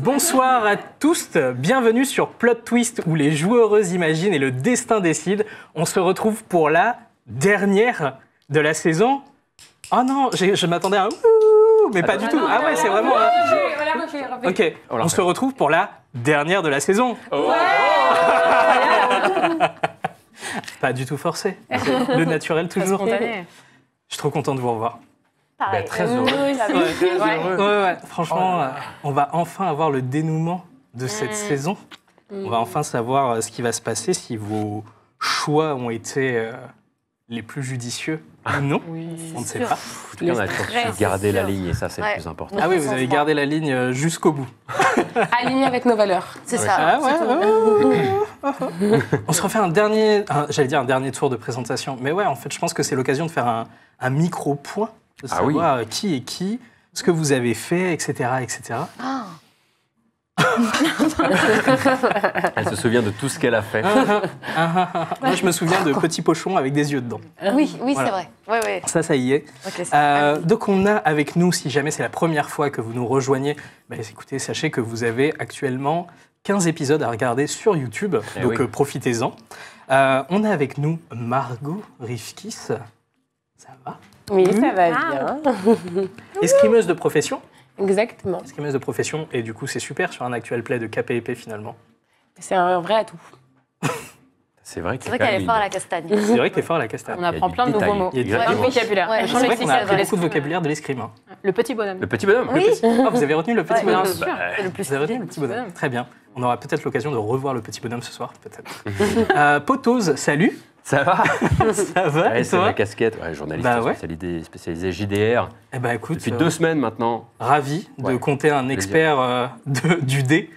Bonsoir à tous, bienvenue sur Plot Twist où les joueuses imaginent et le destin décide. On se retrouve pour la dernière de la saison. Oh non, je m'attendais à un ouh, mais pas du tout. Ah ouais, c'est vraiment... Ok, on se retrouve pour la dernière de la saison. Pas du tout forcé, le naturel toujours. Spontané. Je suis trop content de vous revoir. Pareil. Très heureux. Ouais. Franchement, on va enfin avoir le dénouement de cette saison. On va enfin savoir ce qui va se passer, si vos choix ont été les plus judicieux ou non. On ne sait pas. En tout cas, on a surtout gardé la ligne et ça, c'est le plus important. Ah oui, vous avez gardé la ligne jusqu'au bout. Aligné avec nos valeurs. C'est ça. Ah ouais. On se refait un dernier tour de présentation. Mais ouais, en fait, je pense que c'est l'occasion de faire un micro-point, de savoir qui est qui, ce que vous avez fait, etc. etc. Elle se souvient de tout ce qu'elle a fait. Moi, je me souviens de petits pochons avec des yeux dedans. Oui, Voilà. c'est vrai. Ouais. Ça y est. Okay, c'est Donc, on a avec nous, si jamais c'est la première fois que vous nous rejoignez, écoutez, sachez que vous avez actuellement 15 épisodes à regarder sur YouTube, donc profitez-en. On a avec nous Margot Rifkis. Ça va? Oui, ça va bien. Escrimeuse de profession. Exactement. Escrimeuse de profession, et du coup, c'est super sur un actual play de KPP finalement. C'est un vrai atout. C'est vrai qu'elle est forte à la castagne. C'est vrai que t'es fort à la castagne. On apprend plein de nouveaux mots. Il y a Du vocabulaire. Ouais, C'est vrai qu'on a appris beaucoup de vocabulaire de l'escrime. Hein. Le petit bonhomme. Le petit bonhomme. Oui. Vous avez retenu le petit bonhomme? Bien sûr. C'est le plus Vous avez retenu le petit bonhomme. Très bien. On aura peut-être l'occasion de revoir le petit bonhomme ce soir, peut-être. Potose, salut. Ça va? Ça va? Ouais, et c'est toi? la casquette. Ouais, journaliste spécialisé JDR. Eh ben, écoute, Depuis 2 semaines maintenant. Ravi de compter un expert du dé.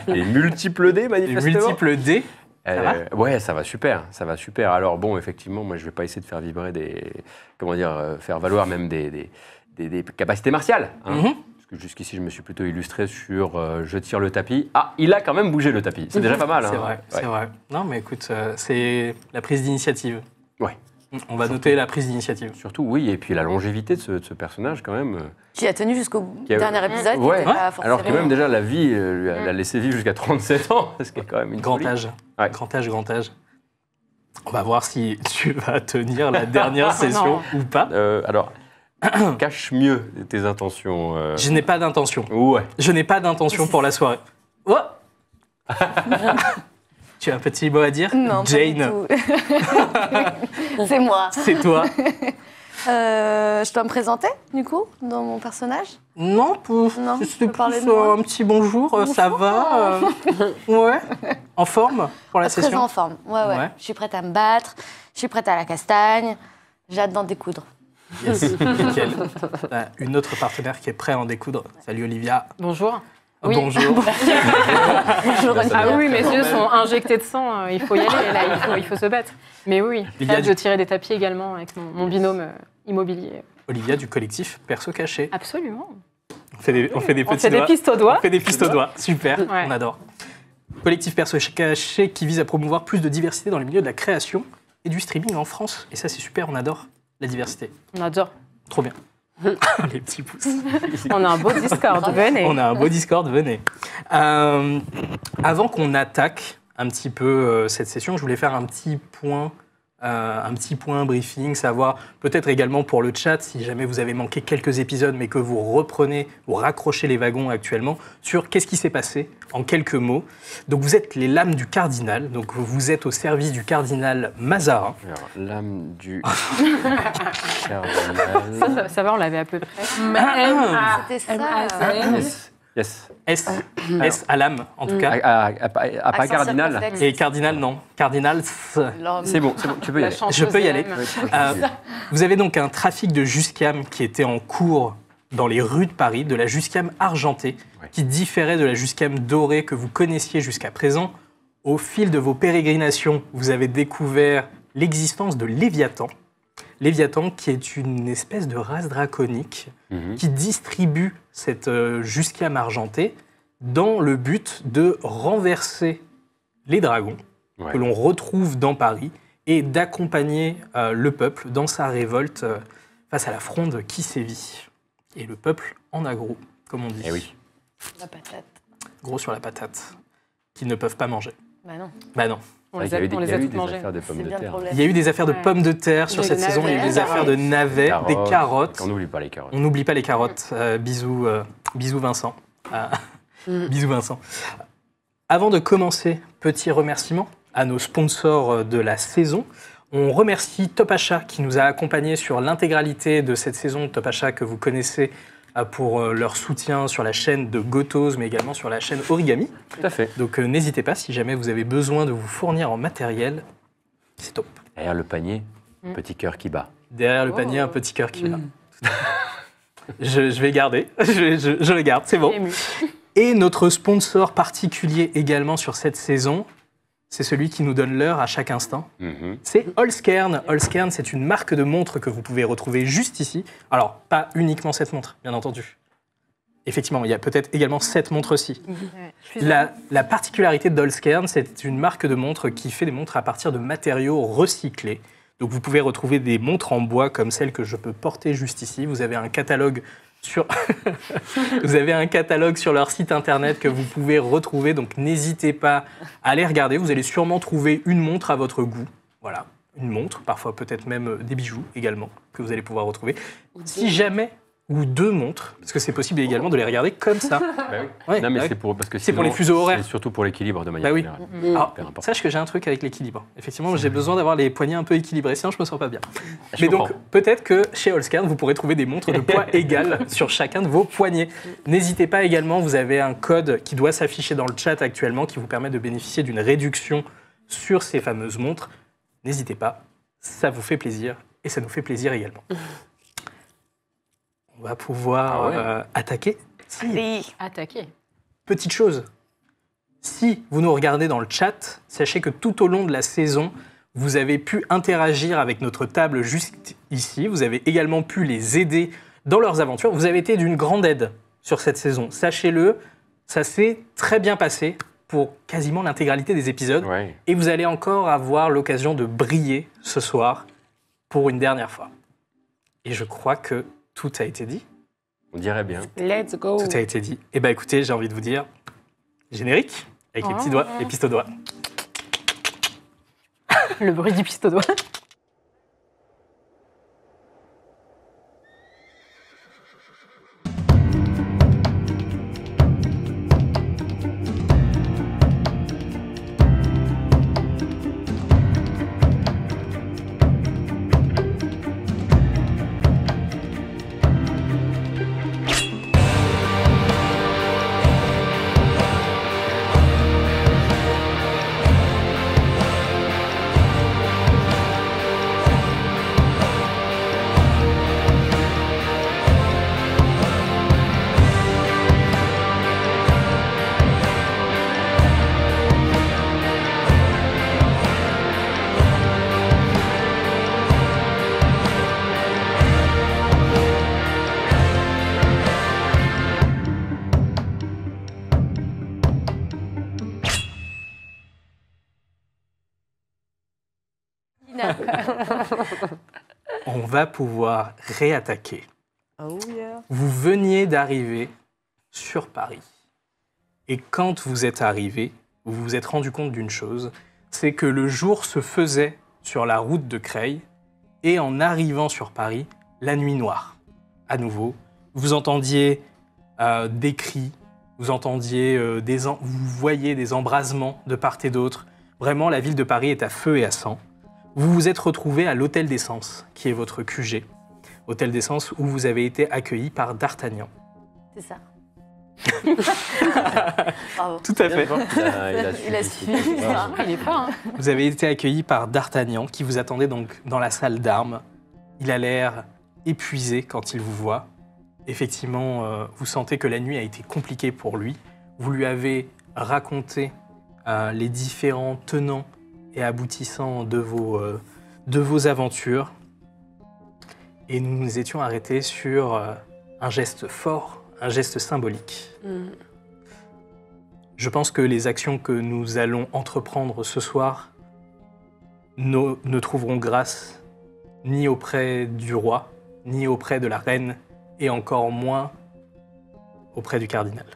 Les multiples dés, Les manifestement. multiples dés. Ça va? Ouais, ça va super. Alors bon, effectivement, moi je vais pas essayer de faire vibrer faire valoir même des capacités martiales. Hein, parce que jusqu'ici, je me suis plutôt illustré sur je tire le tapis. Ah, il a quand même bougé le tapis. C'est déjà pas mal. C'est vrai. Non, mais écoute, c'est la prise d'initiative. Ouais. On va noter la prise d'initiative. Surtout, oui, et puis la longévité de ce personnage quand même. Qui a tenu jusqu'au dernier épisode. Ouais. Alors que forcément. même déjà la vie lui a laissé vivre jusqu'à 37 ans, ce qui est quand même une Grand folie. âge. Ouais. Grand âge. On va voir si tu vas tenir la dernière session ou pas. Alors, cache mieux tes intentions. Je n'ai pas d'intention. Ouais. Je n'ai pas d'intention pour la soirée. Oh. Tu as un petit mot à dire? Non, Jane, pas du tout. C'est moi. c'est toi. Je dois me présenter, du coup, dans mon personnage? Non, Non, c'était tu peux parler plus de moi un petit bonjour, ça va ouais. En forme pour la Très session? en forme. Ouais. Je suis prête à me battre, je suis prête à la castagne, j'ai hâte d'en découdre. Yes, nickel. Une autre partenaire qui est prête à en découdre. Salut Olivia. Bonjour. Oui. Bonjour. Bonjour, Ah oui, mes yeux sont injectés de sang. Il faut y aller, là, il faut se battre. Mais oui, j'ai hâte de tirer des tapis également avec mon binôme immobilier. Olivia du collectif Perso Caché. Absolument. On fait des petits fait des doigts. pistes aux doigts. On fait des pistes aux doigts. Super, Ouais. on adore. Collectif Perso Caché qui vise à promouvoir plus de diversité dans le milieu de la création et du streaming en France. Et ça, c'est super, on adore la diversité. On adore. Trop bien. Les petits pouces. On a un beau Discord, venez. On a un beau Discord, venez. Avant qu'on attaque un petit peu cette session, je voulais faire un petit point briefing, savoir peut-être également pour le chat, si jamais vous avez manqué quelques épisodes, mais que vous raccrochez les wagons actuellement, sur qu'est-ce qui s'est passé en quelques mots. Donc vous êtes les lames du cardinal, donc vous êtes au service du cardinal Mazarin. Alors, l'âme du cardinal. Ça va, on l'avait à peu près. C'était ça. Yes. S à l'âme, en tout cas. Pas Accent cardinal. circonflexe. Et cardinal, non. Cardinal, C'est bon, tu peux y aller. je peux y aller. Vous avez donc un trafic de Juscam qui était en cours dans les rues de Paris, de la Juscam argentée, qui différait de la Juscam dorée que vous connaissiez jusqu'à présent. Au fil de vos pérégrinations, vous avez découvert l'existence de Léviathan. Léviathan, qui est une espèce de race draconique qui distribue cette Juscam argentée dans le but de renverser les dragons que l'on retrouve dans Paris et d'accompagner le peuple dans sa révolte face à la fronde qui sévit. Et le peuple en aggro, comme on dit. Eh oui. La patate. Gros sur la patate. Qu'ils ne peuvent pas manger. Bah non. Bah non. On les a toutes mangées. Affaires de pommes C'est de bien le terre. problème. Il y a eu des affaires de pommes de terre sur Des cette saison. Il y a eu navets, des affaires de navets, des carottes. On n'oublie pas les carottes. On n'oublie pas les carottes. Bisous Vincent. Bisous Vincent. Avant de commencer, petit remerciement à nos sponsors de la saison. On remercie Top Achat qui nous a accompagnés sur l'intégralité de cette saison. Top Achat que vous connaissez pour leur soutien sur la chaîne de Gotos, mais également sur la chaîne Origami. Tout à fait. Donc n'hésitez pas, si jamais vous avez besoin de vous fournir en matériel, c'est top. Derrière le panier, petit cœur qui bat. Derrière le panier, un petit cœur qui bat. Je vais garder, je le garde, c'est bon. Ému. Et notre sponsor particulier également sur cette saison, c'est celui qui nous donne l'heure à chaque instant. C'est Holzkern. Holzkern, c'est une marque de montres que vous pouvez retrouver juste ici. Alors, pas uniquement cette montre, bien entendu. Effectivement, il y a peut-être également cette montre-ci. La particularité de Holzkern, c'est une marque de montres qui fait des montres à partir de matériaux recyclés. Donc, vous pouvez retrouver des montres en bois comme celle que je peux porter juste ici. Vous avez un catalogue vous avez un catalogue sur leur site internet que vous pouvez retrouver, donc n'hésitez pas à aller regarder. Vous allez sûrement trouver une montre à votre goût. Voilà, une montre, parfois peut-être même des bijoux également, que vous allez pouvoir retrouver. Si jamais, ou deux montres, parce que c'est possible également de les regarder comme ça. Bah oui. Ouais, Non, mais bah c'est pour, parce que c'est pour sinon, les fuseaux horaires. C'est surtout pour l'équilibre de manière Bah oui. générale. Alors, Hyper important. sache que j'ai un truc avec l'équilibre. Effectivement, j'ai besoin d'avoir les poignets un peu équilibrés, sinon je me sens pas bien. Je Mais comprends. donc, peut-être que chez Holzkern, vous pourrez trouver des montres de poids égal sur chacun de vos poignets. N'hésitez pas également, vous avez un code qui doit s'afficher dans le chat actuellement qui vous permet de bénéficier d'une réduction sur ces fameuses montres. N'hésitez pas, ça vous fait plaisir et ça nous fait plaisir également. On va pouvoir attaquer. Si, Oui. Attaquer. petite chose, si vous nous regardez dans le chat, sachez que tout au long de la saison, vous avez pu interagir avec notre table juste ici. Vous avez également pu les aider dans leurs aventures. Vous avez été d'une grande aide sur cette saison. Sachez-le, ça s'est très bien passé pour quasiment l'intégralité des épisodes. Ouais. Et vous allez encore avoir l'occasion de briller ce soir pour une dernière fois. Et je crois que tout a été dit. On dirait bien. Let's go. Tout a été dit. Eh bien, écoutez, j'ai envie de vous dire, générique, avec les petits doigts, les pistes aux doigts. Le bruit du piste au doigt. On va pouvoir réattaquer. Oh yeah. Vous veniez d'arriver sur Paris. Et quand vous êtes arrivé, vous vous êtes rendu compte d'une chose, c'est que le jour se faisait sur la route de Creil, et en arrivant sur Paris, la nuit noire. À nouveau, vous entendiez des cris, vous entendiez vous voyez des embrasements de part et d'autre. Vraiment, la ville de Paris est à feu et à sang. Vous vous êtes retrouvé à l'Hôtel d'Essence, qui est votre QG. Hôtel d'Essence où vous avez été accueilli par D'Artagnan. C'est ça. Bravo. Tout à fait. Il a suivi. Ah, il est pas, hein. Vous avez été accueilli par D'Artagnan, qui vous attendait donc dans la salle d'armes. Il a l'air épuisé quand il vous voit. Effectivement, vous sentez que la nuit a été compliquée pour lui. Vous lui avez raconté les différents tenants et aboutissants de vos aventures. Et nous nous étions arrêtés sur un geste fort, un geste symbolique. Je pense que les actions que nous allons entreprendre ce soir ne trouveront grâce ni auprès du roi, ni auprès de la reine, et encore moins auprès du cardinal.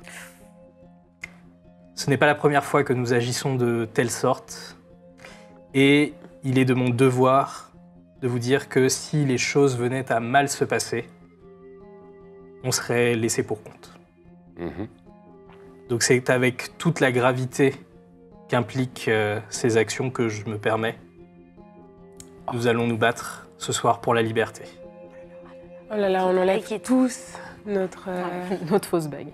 Ce n'est pas la première fois que nous agissons de telle sorte. Et il est de mon devoir de vous dire que si les choses venaient à mal se passer, on serait laissé pour compte. Donc c'est avec toute la gravité qu'impliquent ces actions que je me permets. Nous allons nous battre ce soir pour la liberté. Oh là là, on enlève tous notre fausse bague.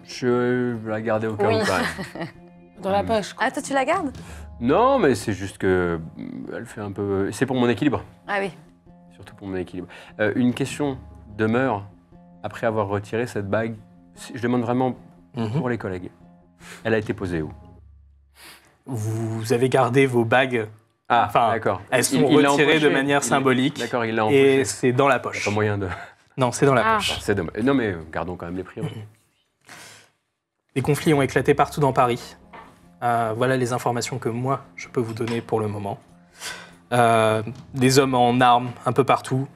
Je vais la garder au cas où. dans la poche. Ah, toi, tu la gardes? Non, mais c'est juste que elle fait un peu. C'est pour mon équilibre. Ah oui. Surtout pour mon équilibre. Une question demeure après avoir retiré cette bague. Je demande vraiment pour les collègues. Elle a été posée où? Vous avez gardé vos bagues. Ah, Enfin, d'accord. elles sont retirées de manière symbolique. D'accord, il l'a empoché. Et c'est dans la poche. Il n'y a pas moyen de. Non, c'est dans la poche. C'est dommage. Non, mais gardons quand même les priorités. Des conflits ont éclaté partout dans Paris. Voilà les informations que moi, je peux vous donner pour le moment. Des hommes en armes un peu partout.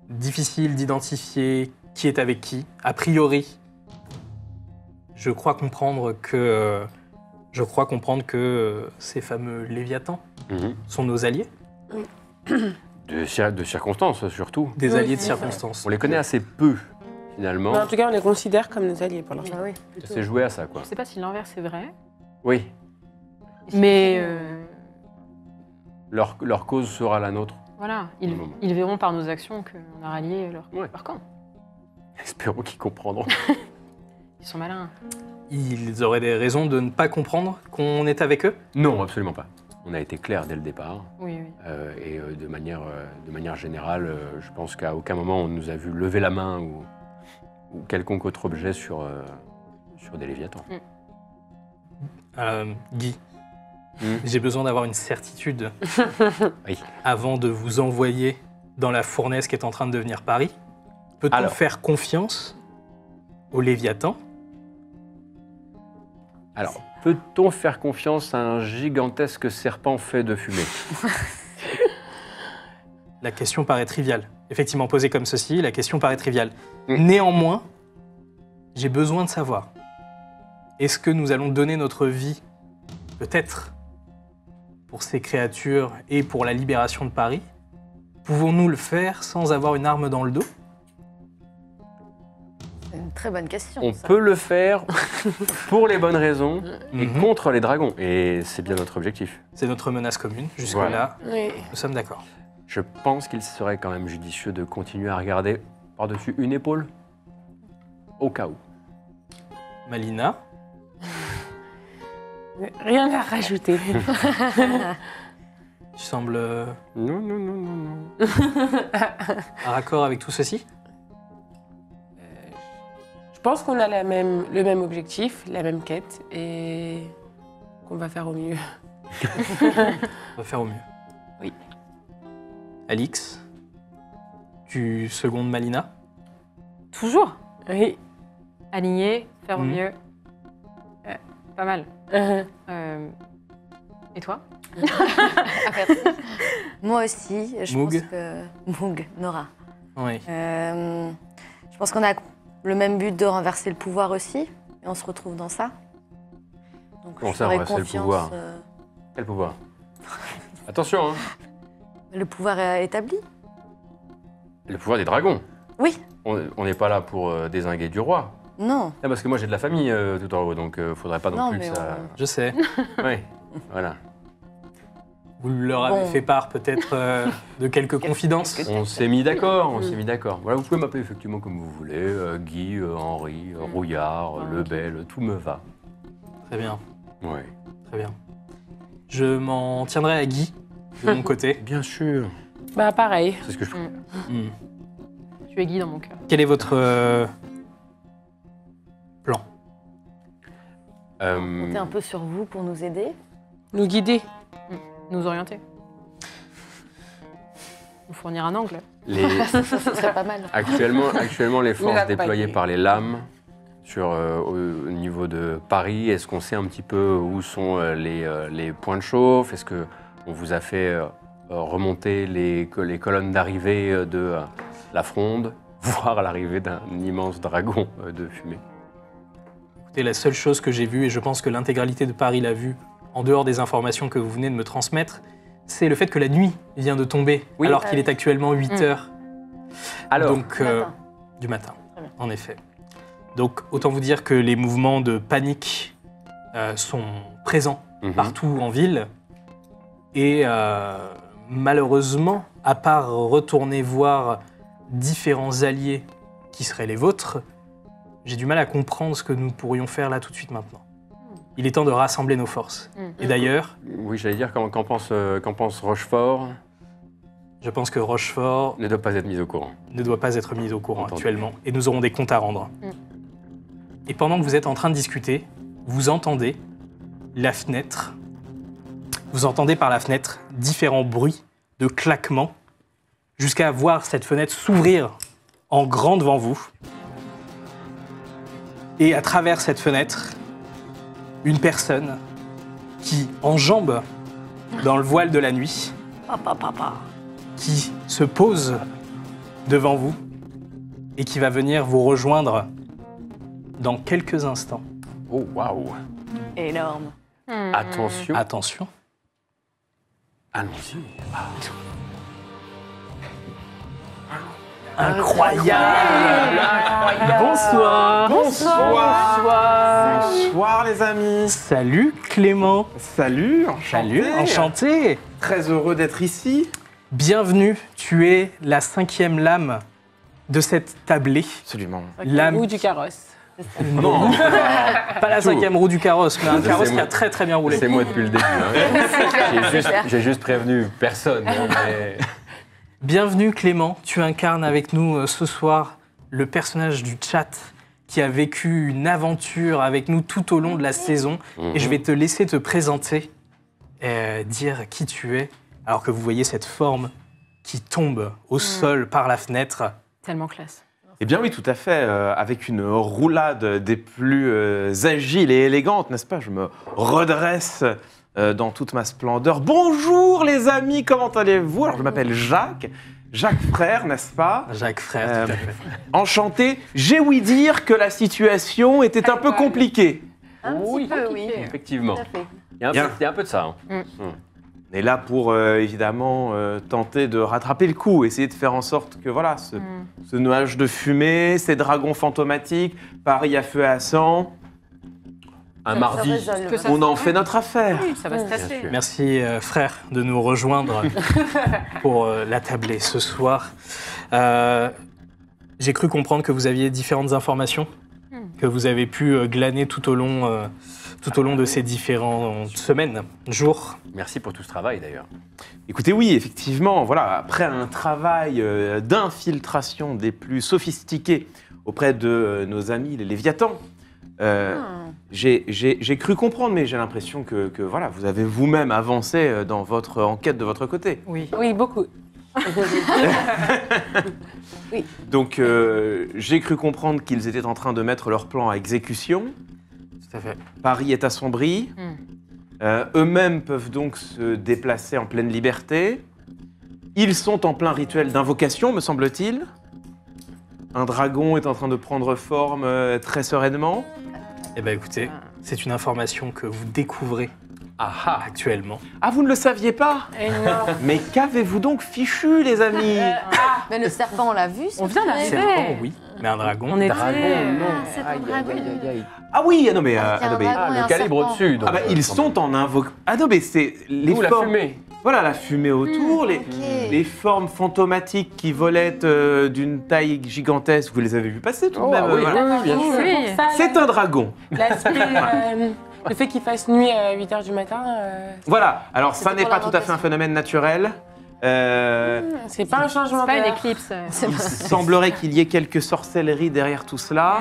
Difficile d'identifier qui est avec qui. A priori, je crois comprendre que ces fameux Léviathans sont nos alliés. De circonstances, surtout. Des alliés de circonstances. On les connaît assez peu, finalement. Mais en tout cas, on les considère comme nos alliés pour l'instant. Oui. Ça s'est joué à ça, quoi. Je sais pas si l'inverse est vrai, Oui, mais leur cause sera la nôtre. voilà, ils verront par nos actions qu'on a rallié leur camp. Espérons qu'ils comprendront. Ils sont malins. Ils auraient des raisons de ne pas comprendre qu'on est avec eux? Non, absolument pas. On a été clair dès le départ. Oui. Et de manière générale, je pense qu'à aucun moment on nous a vu lever la main ou quelconque autre objet sur des Léviathans. Guy, j'ai besoin d'avoir une certitude Oui. avant de vous envoyer dans la fournaise qui est en train de devenir Paris. Peut-on faire confiance aux Léviathans? Alors, peut-on faire confiance à un gigantesque serpent fait de fumée? La question paraît triviale. Effectivement, posée comme ceci, la question paraît triviale. Néanmoins, j'ai besoin de savoir, est-ce que nous allons donner notre vie, peut-être, pour ces créatures et pour la libération de Paris? Pouvons-nous le faire sans avoir une arme dans le dos? C'est une très bonne question. On ça. peut le faire pour les bonnes raisons et contre les dragons. Et c'est bien notre objectif. C'est notre menace commune. Jusque-là, Oui. nous sommes d'accord. Je pense qu'il serait quand même judicieux de continuer à regarder par-dessus une épaule, au cas où. Malina, Rien à rajouter. tu sembles Non. en raccord avec tout ceci? Je pense qu'on a le même objectif, la même quête, et qu'on va faire au mieux. On va faire au mieux. Oui. Alix, tu secondes Malina? Toujours Oui. aligné, faire au mieux. Pas mal. Et toi? Moi aussi, je Moog. pense que... Moog, Nora. Oui. Je pense qu'on a le même but de renverser le pouvoir aussi, et on se retrouve dans ça. Donc, Comment je ça, ferai renverser le confiance, pouvoir? Quel pouvoir? Attention, hein. Le pouvoir est établi? Le pouvoir des dragons. Oui. On n'est pas là pour dézinguer du roi. Non. Ah, parce que moi j'ai de la famille tout en haut, donc faudrait pas non, Non, plus mais que ça... Je sais. Oui, voilà. Vous leur avez fait part peut-être de quelques confidences? On s'est mis d'accord, Voilà, vous pouvez m'appeler effectivement comme vous voulez, Guy, Henri, Rouillard, Lebel, tout me va. Très bien, Oui. très bien. Je m'en tiendrai à Guy, de mon côté. Bien sûr. Bah pareil. C'est ce que je ferai. Tu es Guy dans mon cœur. Quel est votre plan? Comptez un peu sur vous pour nous aider. Nous guider. Nous orienter. Nous fournir un angle. Ça serait pas mal. Actuellement, les forces accompagner. déployées par les lames au niveau de Paris, est-ce qu'on sait un petit peu où sont les points de chauffe? Est-ce qu'on vous a fait remonter les colonnes d'arrivée de la fronde, voire l'arrivée d'un immense dragon de fumée? Écoutez, la seule chose que j'ai vue, et je pense que l'intégralité de Paris l'a vue, en dehors des informations que vous venez de me transmettre, c'est le fait que la nuit vient de tomber, Oui. alors qu'il est actuellement 8 heures. Alors, Donc, du matin, Très bien. en effet. Donc, autant vous dire que les mouvements de panique sont présents partout en ville. Et malheureusement, à part retourner voir différents alliés qui seraient les vôtres, j'ai du mal à comprendre ce que nous pourrions faire là tout de suite maintenant. Il est temps de rassembler nos forces. Et d'ailleurs, oui, j'allais dire, qu'en pense Rochefort je pense que Rochefort ne doit pas être mis au courant. ne doit pas être mis au courant Entendu. actuellement. Et nous aurons des comptes à rendre. Et pendant que vous êtes en train de discuter, vous entendez la fenêtre. Vous entendez par la fenêtre différents bruits de claquements jusqu'à voir cette fenêtre s'ouvrir en grand devant vous. Et à travers cette fenêtre, une personne qui enjambe dans le voile de la nuit, qui se pose devant vous et qui va venir vous rejoindre dans quelques instants. Oh, waouh. Énorme. Attention. Attention. Allons-y. Incroyable. Bonsoir. Bonsoir les amis. Salut Clément. Salut, enchanté. Salut, enchanté. Très heureux d'être ici. Bienvenue, tu es la 5e lame de cette tablée. Absolument. Lame, Ou du carrosse. non, pas la 5e roue du carrosse, mais un C'est carrosse qui moi. a très très bien roulé. C'est moi depuis le début. J'ai juste prévenu personne. Mais... Bienvenue Clément, tu incarnes avec nous ce soir le personnage du chat qui a vécu une aventure avec nous tout au long de la saison. Et je vais te laisser te présenter, dire qui tu es, alors que vous voyez cette forme qui tombe au sol par la fenêtre. Tellement classe. Eh bien oui, tout à fait. Avec une roulade des plus agiles et élégantes, n'est-ce pas? Je me redresse dans toute ma splendeur. Bonjour les amis, comment allez-vous? Alors je m'appelle Jacques. Jacques Frère, n'est-ce pas? Jacques Frère, tout à fait. Enchanté. J'ai ouï dire que la situation était un peu compliquée. Un petit peu, oui. Effectivement. Tout à fait. Il y a un peu de ça. Hein. On est là pour évidemment tenter de rattraper le coup, essayer de faire en sorte que voilà, ce nuage de fumée, ces dragons fantomatiques, Paris à feu et à sang, un Ça mardi, résolve. Que ça- on en fait notre affaire. Ça va se tasser. sûr. Merci frère de nous rejoindre pour la tablée ce soir. J'ai cru comprendre que vous aviez différentes informations que vous avez pu glaner tout au long de ces différentes semaines, jours. Merci pour tout ce travail d'ailleurs. Écoutez, oui, effectivement, voilà, après un travail d'infiltration des plus sophistiqués auprès de nos amis les Léviathans, j'ai cru comprendre, mais j'ai l'impression que voilà, vous avez vous-même avancé dans votre enquête de votre côté. Oui. Oui, beaucoup. Donc, j'ai cru comprendre qu'ils étaient en train de mettre leur plan à exécution. Tout à fait. Paris est assombri. Eux-mêmes peuvent donc se déplacer en pleine liberté. Ils sont en plein rituel d'invocation, me semble-t-il. Un dragon est en train de prendre forme très sereinement. Eh bien écoutez, c'est une information que vous découvrez Ah actuellement. Ah, vous ne le saviez pas? Énorme. Mais qu'avez-vous donc fichu, les amis? Mais le serpent, on l'a vu. On vient d'arriver. Serpent, oui, mais un dragon. On était. c'est un dragon. Ah oui, ah non mais, Il y a un dragon et le un calibre serpent. au-dessus. donc, ah bah, ils sont en invocation. Ah non mais c'est les D'où la formes. fumée. Voilà, la fumée autour, ok. les formes fantomatiques qui volaient d'une taille gigantesque. Vous les avez vues passer tout de Oh, même. ah oui, voilà. oui, bien sûr. Oui. Pour ça, C'est un dragon. l'aspect, le fait qu'il fasse nuit à 8h du matin, Voilà, alors ça C'était n'est pour pas tout à fait un l'invocation. phénomène naturel. c'est pas un changement C'est pas une d'heure. éclipse. Il semblerait qu'il y ait quelques sorcelleries derrière tout cela.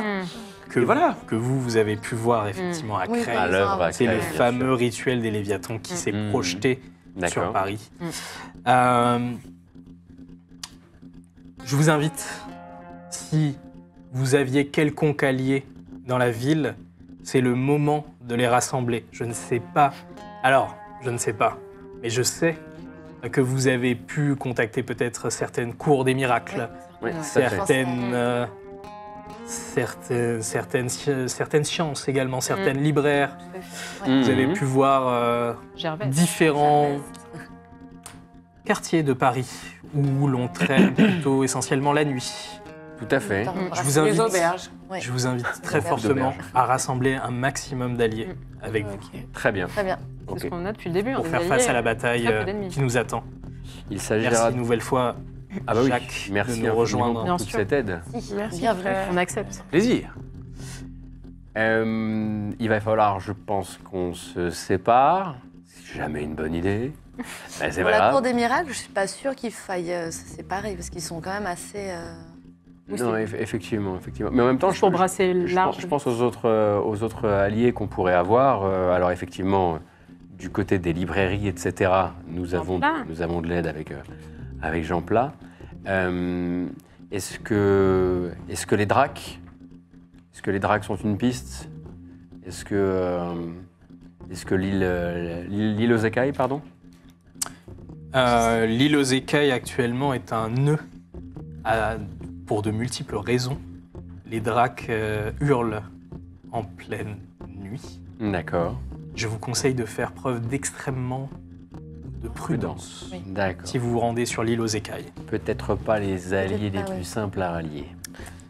Que, Et voilà. que vous avez pu voir effectivement à Oui, Crève. À l'œuvre, à C'est Crève, le bien fameux rituel des Léviathans qui s'est Mm. projeté sur D'accord. Paris. Je vous invite, si vous aviez quelconque allié dans la ville, c'est le moment de les rassembler. Je ne sais pas. Alors, je ne sais pas, mais je sais que vous avez pu contacter peut-être certaines cours des miracles, Oui, tout à fait. certaines certaines sciences également, certaines libraires. Ouais. Vous avez pu voir Gervais. différents quartiers de Paris où l'on traîne plutôt essentiellement la nuit. Tout à fait. Je vous invite, Les auberges. Ouais. je vous invite très Auberges. fortement à rassembler un maximum d'alliés avec vous Ok. Très bien. Très bien. C'est Ok. ce qu'on a depuis le début. pour des faire alliés. face à la bataille très peu d'ennemis. qui nous attend. Il Merci s'agira une nouvelle fois, Ah bah oui, Jacques, merci de nous infiniment rejoindre. pour Bien toute sûr. cette aide. Merci, Bienvenue. frère. On accepte. Plaisir. Il va falloir, je pense, qu'on se sépare. C'est jamais une bonne idée. Mais c'est Pour pas la cour grave. des miracles, je suis pas sûre qu'il faille se séparer parce qu'ils sont quand même assez. Non, effectivement. Mais en même temps, Juste pour brasser large. je pense aux autres alliés qu'on pourrait avoir. Alors effectivement, du côté des librairies, etc., nous avons de l'aide avec Jean Plat. Est-ce que les dracs sont une piste? Est-ce que l'île aux écailles, pardon? L'île aux écailles actuellement est un nœud pour de multiples raisons. Les dracs hurlent en pleine nuit. D'accord. Je vous conseille de faire preuve d'extrêmement de prudence Oui. D'accord. si vous vous rendez sur l'île aux écailles. Peut-être pas les alliés les pas, plus oui. simples à rallier.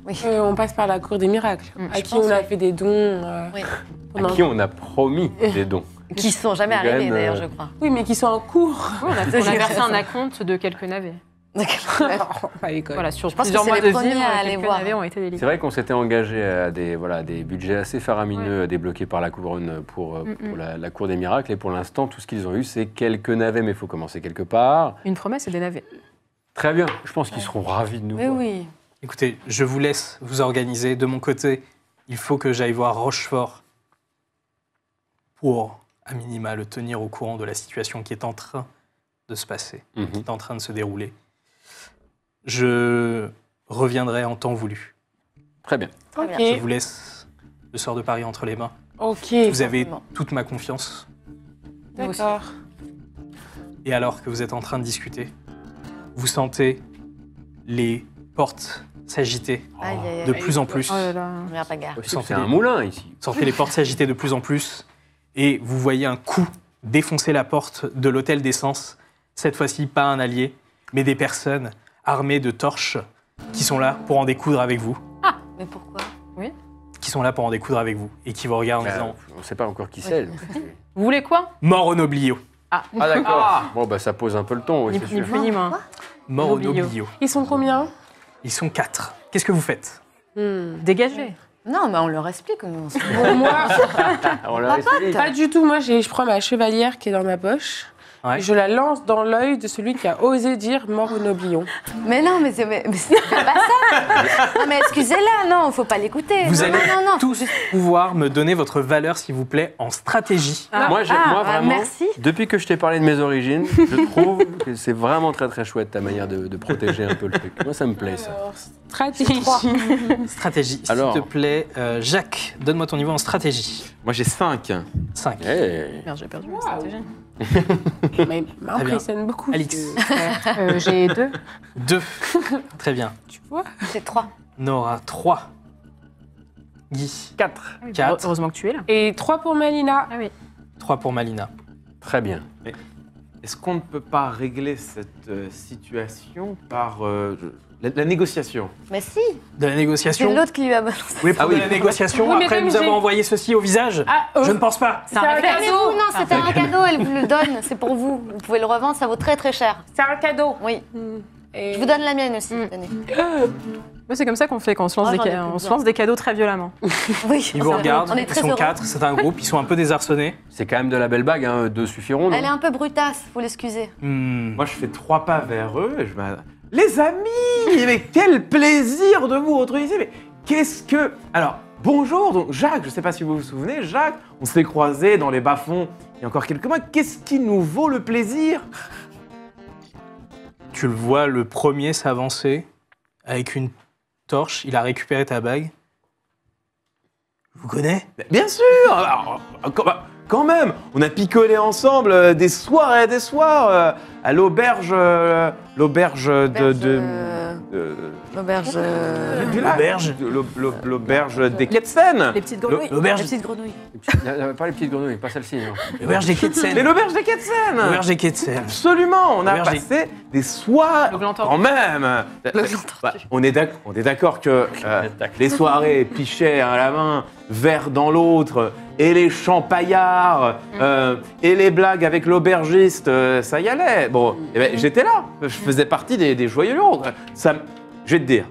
Oui. On passe par la cour des miracles, à Je qui pense, on a oui. fait des dons. Oui. À qui on a promis des dons. Qui sont jamais Quand même, arrivés d'ailleurs, je crois. Oui, mais qui sont en cours. Oui, on a versé un acompte de quelques navets. À l'école. Voilà, sur Je pense que plusieurs c'est mois les de premiers vie, à aller quelques voir. navets ont été délivrés. C'est vrai qu'on s'était engagé à des budgets assez faramineux débloqués par la couronne pour la cour des miracles. Et pour l'instant, tout ce qu'ils ont eu, c'est quelques navets, mais il faut commencer quelque part. Une promesse et des navets. Très bien, je pense qu'ils seront ravis de nous Mais voir. oui. Écoutez, je vous laisse vous organiser. De mon côté, il faut que j'aille voir Rochefort pour, à minima, le tenir au courant de la situation qui est en train de se passer, Mhm. qui est en train de se dérouler. Je reviendrai en temps voulu. Très bien. Très bien. Je Ok. vous laisse le sort de Paris entre les mains. Ok. Vous avez Forcément. toute ma confiance. D'accord. Et alors que vous êtes en train de discuter, vous sentez les portes s'agiter Aïe, aïe, aïe. de plus en plus. Oh là là. Regarde pas gare. C'est un moulin ici. Vous sentez les portes s'agiter de plus en plus et vous voyez un coup défoncer la porte de l'hôtel d'essence. Cette fois-ci, pas un allié, mais des personnes armées de torches qui sont là pour en découdre avec vous. Mais pourquoi? Qui sont là pour en découdre avec vous et qui vous regardent en disant On ne sait pas encore qui c'est. Vous voulez quoi? mort au noblio. Ah d'accord. Bon bah ça pose un peu le ton, oui, Ni c'est plus ni sûr. plus ni moins. Mort au Noblio. noblio. Ils sont combien? Ils sont 4. Qu'est-ce que vous faites? Dégagez. Non, mais on leur explique comment on se Bon, moi, Ah, on leur explique. pas du tout. Moi, je prends ma chevalière qui est dans ma poche. Ouais. Et je la lance dans l'œil de celui qui a osé dire mort au noblion. Mais non, mais c'est pas ça. Non, mais excusez-la, non, faut pas l'écouter. Vous Non, allez non, non, non. tous pouvoir me donner votre valeur, s'il vous plaît, en stratégie. Moi, vraiment, merci. depuis que je t'ai parlé de mes origines, je trouve que c'est vraiment très très chouette ta manière de protéger un peu le truc. Moi, ça me plaît ça. Alors, stratégie. Stratégie, Alors. s'il te plaît. Jacques, donne-moi ton niveau en stratégie. Moi j'ai 5. 5. Eh, Merde, j'ai perdu ma stratégie. Mais m'impressionne beaucoup. Alix. J'ai 2. 2. Très bien. Tu vois? C'est 3. Nora, 3. Guy, 4. 4. Heureusement que tu es là. Et 3 pour Malina. Ah oui. 3 pour Malina. Très bien. Est-ce qu'on ne peut pas régler cette situation par la négociation? Mais si, De la c'est négociation. l'autre qui lui a balancé. Vous voulez prendre de la négociation Oui, mais après comme nous j'ai- avoir envoyé ceci au visage? Je ne pense pas. C'est un réflexe. Mais vous, non, c'était un cadeau, elle vous le donne, c'est pour vous. Vous pouvez le revendre, ça vaut très très cher. C'est un cadeau. Oui, Et... je vous donne la mienne aussi. Tenez. Ouais, c'est comme ça qu'on fait quand on se lance, Oh, j'en ai plus on se besoin. lance des cadeaux très violemment. Oui, Ils vous regardent, on est ils très sont heureux. 4, c'est un groupe, ils sont un peu désarçonnés. C'est quand même de la belle bague, hein. 2 suffiront, non? Elle est un peu brutasse, faut l'excuser. Moi je fais 3 pas vers eux et je me... Les amis, mais quel plaisir de vous retrouver ici. Mais qu'est-ce que... Alors, bonjour, donc Jacques, je ne sais pas si vous vous souvenez, Jacques, on s'est croisés dans les bas-fonds il y a encore quelques mois. Qu'est-ce qui nous vaut le plaisir? Tu le vois, le premier s'avancer avec une torche. Il a récupéré ta bague. Je vous connais? Bien sûr. Alors, quand même, on a picolé ensemble des soirs et des soirs à l'auberge de... L'auberge. du lac. L'auberge des Ketsen. Les petites grenouilles. L'auberge. Les petites grenouilles. Pas les petites grenouilles, pas celle-ci. Non. L'auberge des Ketsen. Mais l'auberge des Ketsen. L'auberge des Ketsen. Absolument, on a L'auberge des- passé des soirs Le gland tordu. quand même. Bah, on est d'accord que les soirées pichet à la main, verre dans l'autre, et les champaillards, et les blagues avec l'aubergiste, ça y allait. Bon, eh ben, j'étais là, je faisais partie des joyeux lurons. Je vais te dire,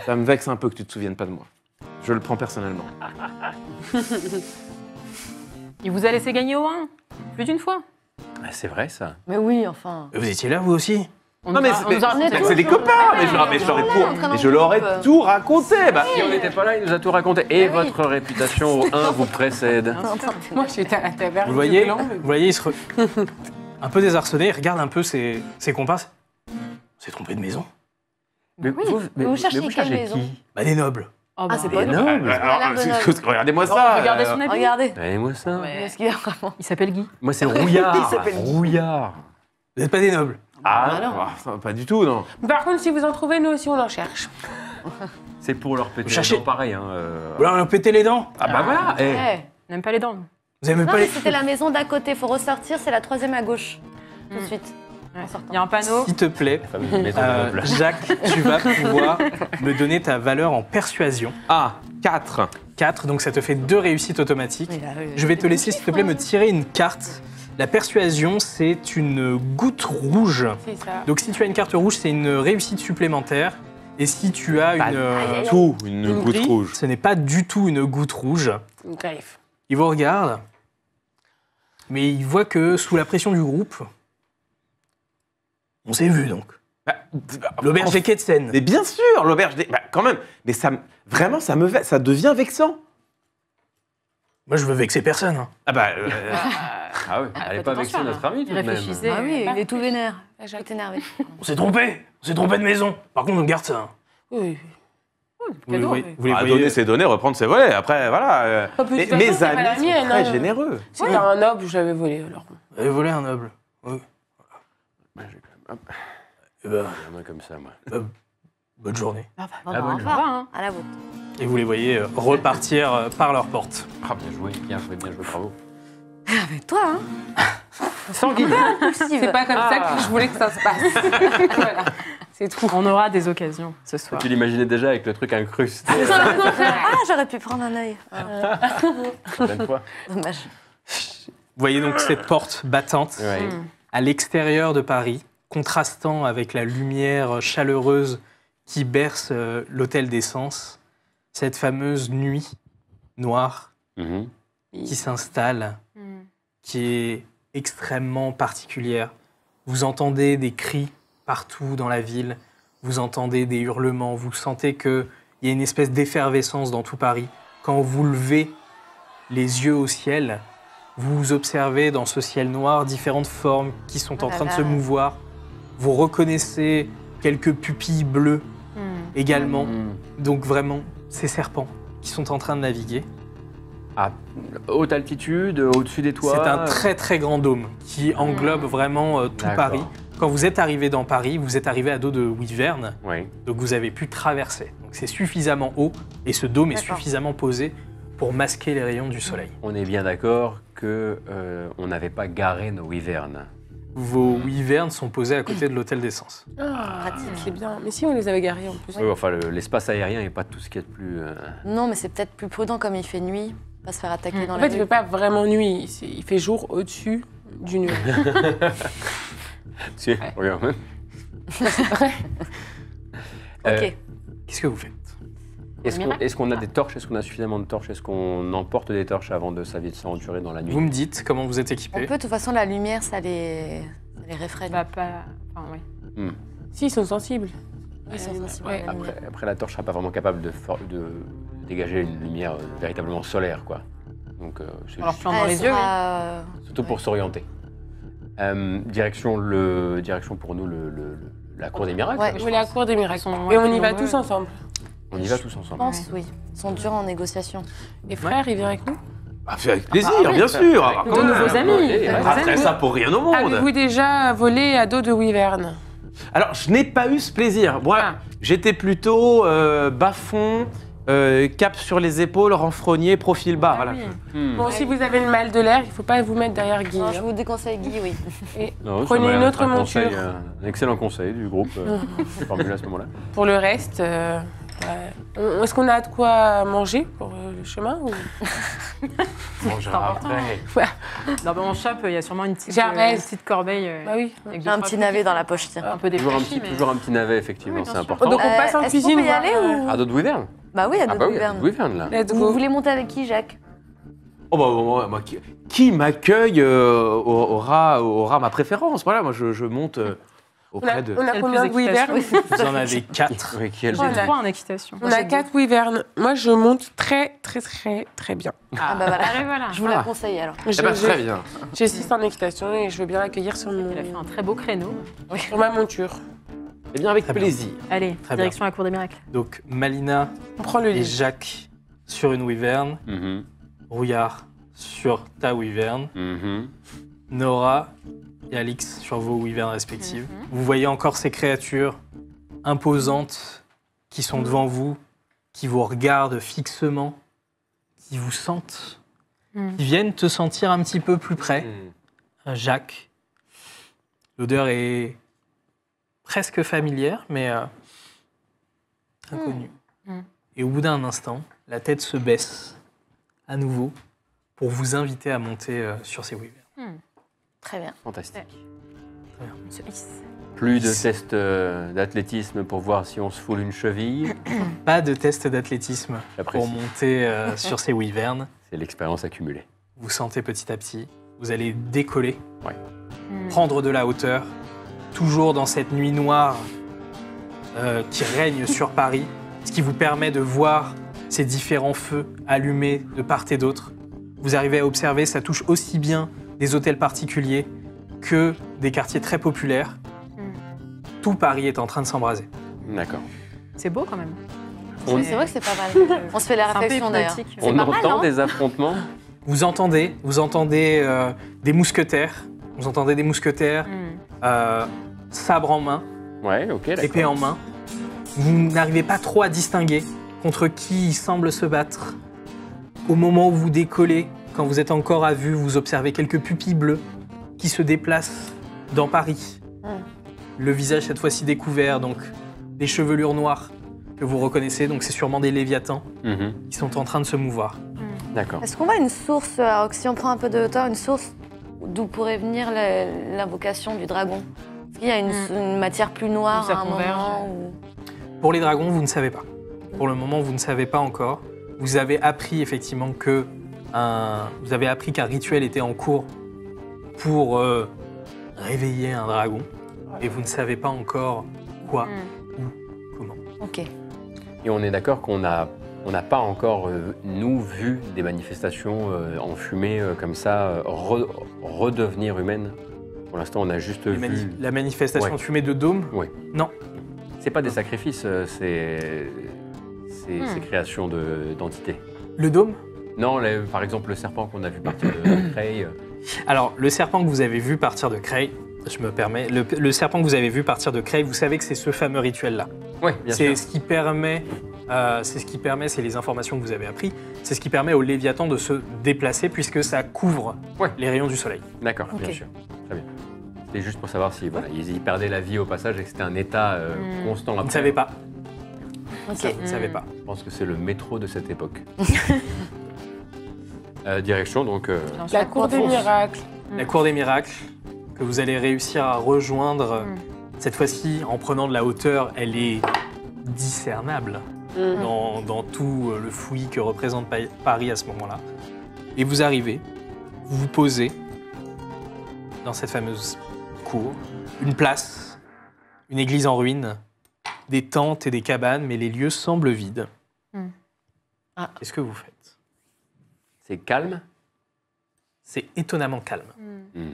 ça me vexe un peu que tu te souviennes pas de moi. Je le prends personnellement. Il vous a laissé gagner au 1 plus d'une fois. Ah, c'est vrai ça. Mais oui, enfin. Vous étiez là, vous aussi? On Non nous mais a- on nous a raconté. c'est des copains, mais je leur ai tout raconté. Bah, Si on n'était pas là, il nous a tout raconté. Et votre réputation au 1 vous précède. Moi, j'étais à la taverne. Vous voyez, du Blanc, mais- vous voyez, il se un peu désarçonné, il regarde un peu ses comparses. On s'est trompé de maison. Mais Oui, mais vous cherchez quelle maison qui Bah, des nobles. Oh, bah, c'est pas Non, mais- l'air de noble. Regardez-moi ça. Regardez son habit. Regardez. Donnez-moi ça. Mais est-ce qu'il y a vraiment. Il s'appelle Guy. Moi, c'est Rouillard. Il s'appelle Guy. Rouillard. Vous n'êtes pas des nobles. Pas du tout, non. Par contre, si vous en trouvez, nous aussi, on en cherche. C'est pour leur péter Vous cherchez- les dents pareil. Hein, Vous leur pété les dents. Ah bah voilà. eh. Ouais. N'aime pas les dents. Vous aimez Non, pas mais les... c'était la maison d'à côté. Faut ressortir, c'est la 3e à gauche. Tout de Mm. suite. Ouais. En sortant. Il y a un panneau. S'il te plaît, Fameuse maison noble. Jacques, tu vas pouvoir me donner ta valeur en persuasion. Ah, 4. 4, donc ça te fait 2 réussites automatiques. Mais là, Je vais te laisser, s'il te plaît, me tirer une carte. La persuasion, c'est une goutte rouge. C'est ça. Donc si tu as une carte rouge, c'est une réussite supplémentaire. Et si tu as une... Tout, une goutte gris. rouge. ce n'est pas du tout une goutte rouge. Une greffe. Il vous regarde, mais il voit que sous la pression du groupe, on s'est vu donc. L'auberge des Ketsen. Mais bien sûr, l'auberge des... Bah, quand même. Mais ça, vraiment, ça devient vexant. Moi, je veux vexer personne. hein. Ah bah... Ah oui, allez faites pas attention, vexer notre hein. ami tout de même. Réfléchissez. Ah oui, il est tout vénère. Ah, Il est énervé. On s'est trompé. On s'est trompé de maison. Par contre, on garde ça. hein. Oui. Vous les Cadeau, voyez, oui. vous les à voyez- donner ses données, reprendre ses volets. Après, voilà. Ah, puis, de Mais toute façon, mes c'est pas la amis mienne, sont très hein. généreux. C'était un noble, je l'avais volé alors. Vous avez volé un noble. Oui. Eh ben, La main comme ça, moi. bonne journée. Bon, Ah, bah, bonne au Au revoir, revoir. hein. À la vôtre. Et vous les voyez repartir par leur porte. Ah, bien joué, bravo. Avec toi, hein. Sanguine. C'est pas comme ça que je voulais que ça se passe. Voilà. C'est tout. On aura des occasions ce soir. Tu l'imaginais déjà avec le truc incrusté. Ah, j'aurais pu prendre un œil. Plein de fois. Dommage. Vous voyez donc cette porte battante Ouais. à l'extérieur de Paris, contrastant avec la lumière chaleureuse qui berce l'hôtel des Sens. Cette fameuse nuit noire Mhm. qui s'installe, Mm. qui est extrêmement particulière. Vous entendez des cris partout dans la ville, vous entendez des hurlements, vous sentez qu'il y a une espèce d'effervescence dans tout Paris. Quand vous levez les yeux au ciel, vous observez dans ce ciel noir différentes formes qui sont en Oh là train de là. se mouvoir. Vous reconnaissez quelques pupilles bleues Mm. également. Mhm. Donc vraiment, ces serpents qui sont en train de naviguer. À haute altitude, au-dessus des toits. C'est un très très grand dôme qui englobe vraiment tout D'accord. Paris. Quand vous êtes arrivé dans Paris, vous êtes arrivé à dos de Wyvern, Oui. donc vous avez pu traverser. Donc c'est suffisamment haut et ce dôme est D'accord. suffisamment posé pour masquer les rayons du soleil. On est bien d'accord que on n'avait pas garé nos wyverns. Vos Wyverns sont posés à côté de l'hôtel d'essence. Ah, pratique, c'est bien. Mais si on les avait garés en plus. Oui, enfin, l'espace aérien n'est pas tout ce qu'il y a de plus. Non, mais c'est peut-être plus prudent comme il fait nuit, pas se faire attaquer dans En la fait, il rue. fait pas vraiment nuit. Il fait jour au-dessus du nuage. Si, regarde. Ok. Qu'est-ce que vous faites? Est-ce qu'on a des torches? Est-ce qu'on a suffisamment de torches? Est-ce qu'on emporte des torches avant de s'aventurer dans la nuit? Vous me dites comment vous êtes On équipé. peut, de toute façon, la lumière, ça les réfrène. Bah, pas. Enfin, oui. Si, ils sont sensibles. Ils sont sensibles à Ouais. la lumière. Après, la torche sera pas vraiment capable de dégager une lumière véritablement solaire, quoi. Donc, c'est On leur juste- plante dans Elle les yeux. sera, surtout pour s'orienter. Direction pour nous la cour des miracles. Ouais. je Oui, la pense. cour des miracles. Ils sont Et on y moins va nombreux. tous ensemble. On y va tous Je ensemble. pense, oui. Ils sont durs en négociation. Et frère, il vient avec nous. Ah, avec plaisir, bien sûr. Avec quand De même. nouveaux amis. Ouais, de nouveaux Après amis. ça, pour rien au monde. Avez-vous déjà volé à dos de Wyvern? Alors, je n'ai pas eu ce plaisir. Moi, j'étais plutôt bas-fond, cap sur les épaules, renfrogné, profil bas. Voilà. Bon, si vous avez le mal de l'air, il ne faut pas vous mettre derrière Guy. Non, je vous déconseille Guy, oui. Et Non, ça prenez m'a une l'air autre d'être un monture. conseil, un excellent conseil du groupe formulé à ce moment-là. Pour le reste, est-ce qu'on a de quoi manger pour le chemin ou... Non, mais en shop, il y a sûrement une petite corbeille. Bah oui. avec J'ai un petit navet dans la poche, tiens. Un peu Toujours un, défraîchi, toujours un petit navet, effectivement, Oui, bien c'est sûr. important. Donc on passe en est-ce qu'on cuisine. peut y aller ou... À d'autres Wyvern Bah oui, à Ah d'autres bah oui, à Wyvern. d'autres Wyvern, là. Let's Vous go. voulez monter avec qui, Jacques? Oh bah, moi, qui m'accueille aura ma préférence. Voilà, moi, je monte auprès de... On a Quelle combien de plus Wyvern? Vous en avez 4. Oui, qui est le J'ai Voilà. 3 en équitation. On a 4 Wyvern. Moi, je monte très bien. Ah bah voilà. Allez, voilà. Je vous la conseille alors. Eh ben, très bien. J'ai 6 en équitation et je veux bien l'accueillir sur, Il a fait un très beau créneau. sur ma monture. Eh bien, avec Très bien. plaisir. Allez, Très direction la cour des miracles. Donc Malina On prend le et lit. Jacques sur une Wyvern, Mhm, Rouillard sur ta Wyvern, mhm. Nora et Alix sur vos Wyverns respectives. Vous voyez encore ces créatures imposantes qui sont devant vous, qui vous regardent fixement, qui vous sentent, qui viennent te sentir un petit peu plus près. Jacques, l'odeur est presque familière, mais inconnue. Et au bout d'un instant, la tête se baisse à nouveau pour vous inviter à monter sur ces Wyverns. Très bien. Fantastique. On se hisse. Plus de tests d'athlétisme pour voir si on se foule une cheville. Pas de test d'athlétisme pour J'apprécie. monter sur ces Wyverns. C'est l'expérience accumulée. Vous sentez petit à petit, vous allez décoller, Ouais. prendre de la hauteur, toujours dans cette nuit noire qui règne sur Paris, ce qui vous permet de voir ces différents feux allumés de part et d'autre. Vous arrivez à observer, ça touche aussi bien des hôtels particuliers que des quartiers très populaires. Tout Paris est en train de s'embraser. D'accord. C'est beau quand même. C'est vrai que c'est pas mal. On se fait la C'est un peu réflexion d'ailleurs. hypnotique. On pas mal, entend hein des affrontements. Vous entendez des mousquetaires, sabre en main, Ouais, ok, d'accord. épée en main. Vous n'arrivez pas trop à distinguer contre qui il semble se battre. Au moment où vous décollez, quand vous êtes encore à vue, vous observez quelques pupilles bleues qui se déplacent dans Paris. Le visage cette fois-ci découvert, donc des chevelures noires que vous reconnaissez, donc c'est sûrement des léviathans Mhm, qui sont en train de se mouvoir. D'accord. Est-ce qu'on voit une source, alors que si on prend un peu de hauteur, une source d'où pourrait venir l'invocation du dragon? Est-ce qu'il y a une matière plus noire Où ça à un converge. moment ou... Pour les dragons, vous ne savez pas. Pour le moment, vous ne savez pas encore. Vous avez appris effectivement qu'un rituel était en cours pour réveiller un dragon, et vous ne savez pas encore quoi ou comment. Ok. Et on est d'accord qu'on n'a pas encore, nous, vu des manifestations en fumée comme ça redevenir humaines. Pour l'instant, on a juste vu... La manifestation Ouais. de fumée de dôme, Oui. non. C'est pas des sacrifices, c'est ces créations d'entités. Le dôme? Non, par exemple, le serpent qu'on a vu partir de Creil. Alors, le serpent que vous avez vu partir de Creil, je me permets, le serpent que vous avez vu partir de Creil, vous savez que c'est ce fameux rituel-là. Oui, bien sûr. C'est ce qui permet, c'est les informations que vous avez apprises, c'est ce qui permet au Léviathan de se déplacer puisque ça couvre Ouais. les rayons du soleil. D'accord, Ok. bien sûr. Très bien. C'était juste pour savoir si voilà, ils perdaient la vie au passage et que c'était un état constant. Vous ne après. savez pas. Ok. Ça, vous ne savez pas. Je pense que c'est le métro de cette époque. Direction donc. La cour des miracles. La cour des miracles, que vous allez réussir à rejoindre, cette fois-ci en prenant de la hauteur, elle est discernable dans tout le fouillis que représente Paris à ce moment-là. Et vous arrivez, vous vous posez dans cette fameuse cour, une place, une église en ruine, des tentes et des cabanes, mais les lieux semblent vides. Ah. Qu'est-ce que vous faites? C'est calme. C'est étonnamment calme.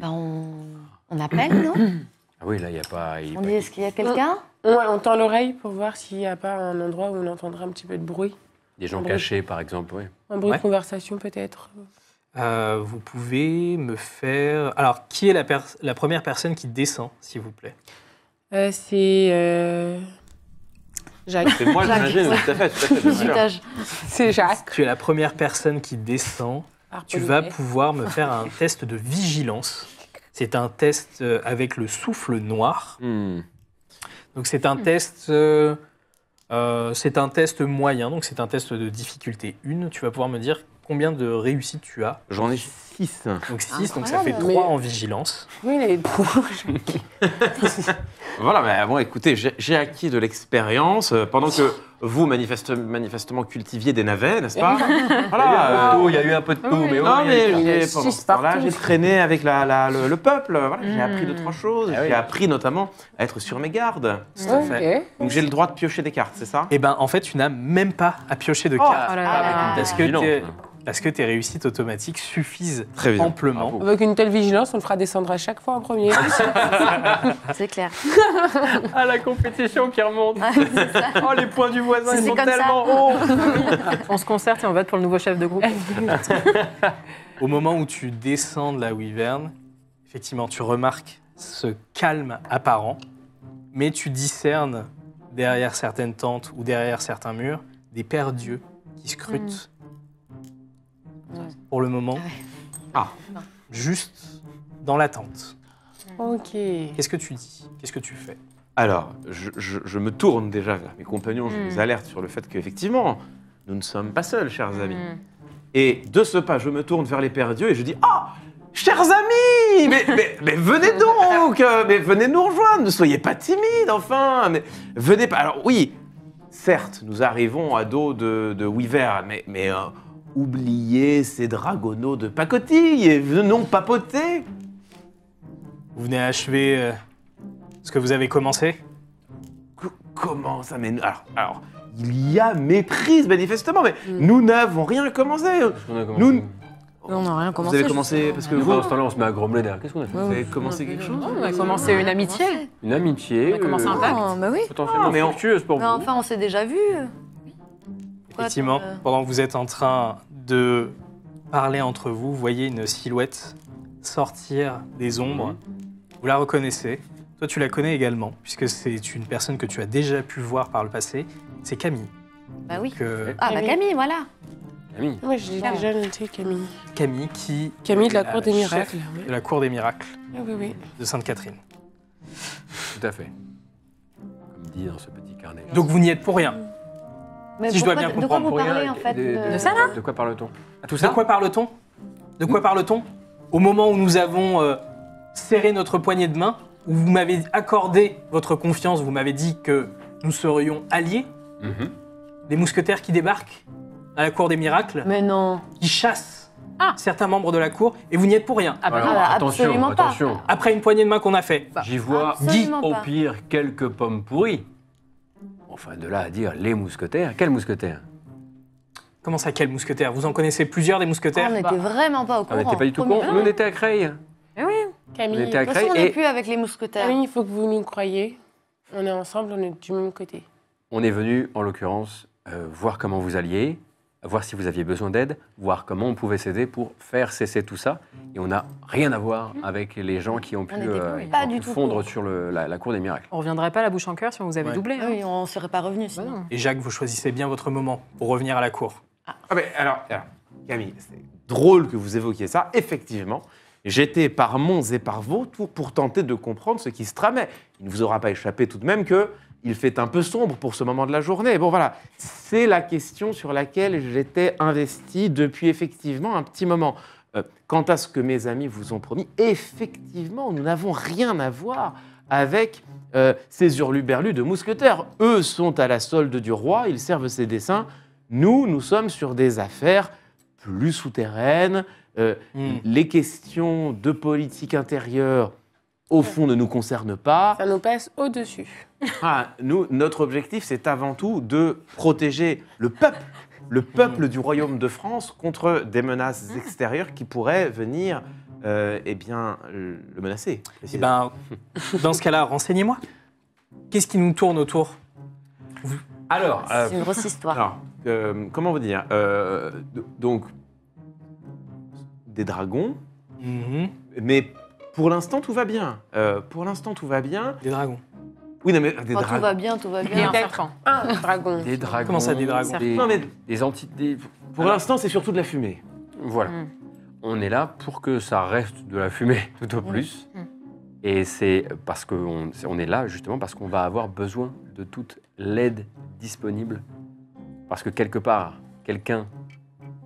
Bah, on appelle, non? Ah oui, là, il n'y a pas. On dit, est-ce qu'il y a quelqu'un? On tend l'oreille pour voir s'il n'y a pas un endroit où on entendrait un petit peu de bruit. Des gens bruit. cachés, par exemple, oui. Un bruit Ouais. de conversation peut-être. Vous pouvez me faire... Alors, qui est la première personne qui descend, s'il vous plaît? C'est Jacques. C'est moi, j'imagine, tout à fait, bien sûr. Étage. C'est Jacques. Tu es la première personne qui descend. Tu vas pouvoir me faire un test de vigilance. C'est un test avec le souffle noir. Donc c'est un test moyen, donc c'est un test de difficulté 1. Tu vas pouvoir me dire combien de réussites tu as. J'en ai 6. Donc 6, donc ça fait 3 en vigilance. Oui, il est pour Voilà, mais bon, écoutez, j'ai acquis de l'expérience pendant que vous, manifestement, cultiviez des navets, n'est-ce pas? Voilà. Il y a eu un peu de tout, mais Non, mais pendant six ce temps-là, partout. j'ai traîné avec le peuple. Voilà, j'ai appris 2-3 choses. Ah oui. J'ai appris notamment à être sur mes gardes. Ok. Donc j'ai le droit de piocher des cartes, c'est ça? Et ben en fait, tu n'as même pas à piocher de cartes. Oh là là. Parce que tes réussites automatiques suffisent Très bien. amplement. Bravo. Avec une telle vigilance, on le fera descendre à chaque fois en premier. C'est clair. Ah, la compétition qui remonte. C'est ça. Oh, les points du voisin, C'est ils sont comme ça. tellement hauts. On se concerte et on vote pour le nouveau chef de groupe. Au moment où tu descends de la wyvern, effectivement, tu remarques ce calme apparent, mais tu discernes derrière certaines tentes ou derrière certains murs des pères dieux qui scrutent. Pour le moment, juste dans la tente. Ok. Qu'est-ce que tu dis? Qu'est-ce que tu fais? Alors, je me tourne déjà vers mes compagnons, je les alerte sur le fait qu'effectivement, nous ne sommes pas seuls, chers amis. Et de ce pas, je me tourne vers les pères dieux et je dis « Ah, chers amis, mais venez donc, mais venez nous rejoindre, ne soyez pas timides, enfin, mais venez pas. » Alors oui, certes, nous arrivons à dos de wyvern, mais oubliez ces dragonneaux de pacotille et venons papoter. Vous venez achever ce que vous avez commencé? Comment ça? Mais alors, il y a méprise manifestement, mais nous n'avons rien commencé. Nous, On n'a rien vous commencé. avez commencé parce que Nous, vous, pendant ce temps-là, on se met à grommeler derrière. Qu'est-ce qu'on a fait? vous avez commencé quelque chose. On a commencé une amitié. Une amitié. On a commencé un pacte. Oh, bah oui. Potentiellement mais on- fructueuse pour Mais vous. enfin, on s'est déjà vus. Effectivement, pendant que vous êtes en train de parler entre vous, vous voyez une silhouette sortir des ombres. Vous la reconnaissez. Toi, tu la connais également, puisque c'est une personne que tu as déjà pu voir par le passé. C'est Camille. Bah oui. Que Ah, bah Camille, voilà. Camille. Moi, j'ai déjà noté Camille. Camille qui Camille de la est Cour des chef Miracles. Oui. de la Cour des Miracles Ah oui, oui. de Sainte-Catherine. Tout à fait. Comme dit dans ce petit carnet. Donc vous n'y êtes pour rien. Mais Si je dois pourquoi- bien de quoi comprendre, vous parlez en fait de ça, là De quoi parle-t-on? Ah, tout De ça? quoi parle-t-on? De quoi parle-t-on? Au moment où nous avons serré notre poignée de main, où vous m'avez accordé votre confiance, vous m'avez dit que nous serions alliés, Mhm. des mousquetaires qui débarquent à la Cour des Miracles, Mais non. qui chassent certains membres de la Cour, et vous n'y êtes pour rien. Ah bah Alors, bah, attention, absolument pas. attention. Après une poignée de main qu'on a fait. J'y vois Absolument au pas. pire quelques pommes pourries. Enfin, de là à dire les mousquetaires. Quels mousquetaires? Comment ça, quel mousquetaire? Vous en connaissez plusieurs des On mousquetaires? n'était vraiment pas au On courant. n'était pas du tout Premier con. pas. Nous, on était à Creil. Camille. On était à De toute façon, Creil on n'est et plus avec les mousquetaires. Camille, il faut que vous nous croyiez. On est ensemble, on est du même côté. on est venu, en l'occurrence, voir comment vous alliez, voir si vous aviez besoin d'aide, voir comment on pouvait s'aider pour faire cesser tout ça. Et on n'a rien à voir avec les gens qui ont pu, n'était pas du tout fondre pour. sur la Cour des Miracles. On reviendrait pas la bouche en cœur si on vous avait Ouais. doublé. Ah oui, on ne serait pas revenu Bah sinon. non. Et Jacques, vous choisissez bien votre moment pour revenir à la Cour. Ah mais alors, Camille, c'est drôle que vous évoquiez ça. Effectivement, j'étais par monts et par vautours pour tenter de comprendre ce qui se tramait. Il ne vous aura pas échappé tout de même que il fait un peu sombre pour ce moment de la journée. Bon voilà, c'est la question sur laquelle j'étais investi depuis effectivement un petit moment. Quant à ce que mes amis vous ont promis, effectivement, nous n'avons rien à voir avec ces hurluberlus de mousquetaires. Eux sont à la solde du roi, ils servent ses desseins. Nous sommes sur des affaires plus souterraines. Les questions de politique intérieure, au fond, ne nous concernent pas. Ça nous passe au-dessus. Nous, notre objectif, c'est avant tout de protéger le peuple du royaume de France contre des menaces extérieures qui pourraient venir le menacer. Eh ben, dans ce cas-là, renseignez-moi. Qu'est-ce qui nous tourne autour? Alors, C'est une grosse histoire. alors, comment vous dire donc, des dragons, Mhm. mais pour l'instant, tout va bien. Pour l'instant, tout va bien. Des dragons. Oui, non, mais des Quand tout dragons. va bien, tout va Et bien. un serpent. Un dragon. Des dragons. Comment ça, des dragons Non, mais des entités. pour l'instant, c'est surtout de la fumée. Voilà. Mm. On est là pour que ça reste de la fumée, tout au plus. Mm. Et c'est parce qu'on on est là, justement, parce qu'on va avoir besoin de toute l'aide disponible. Parce que quelque part, quelqu'un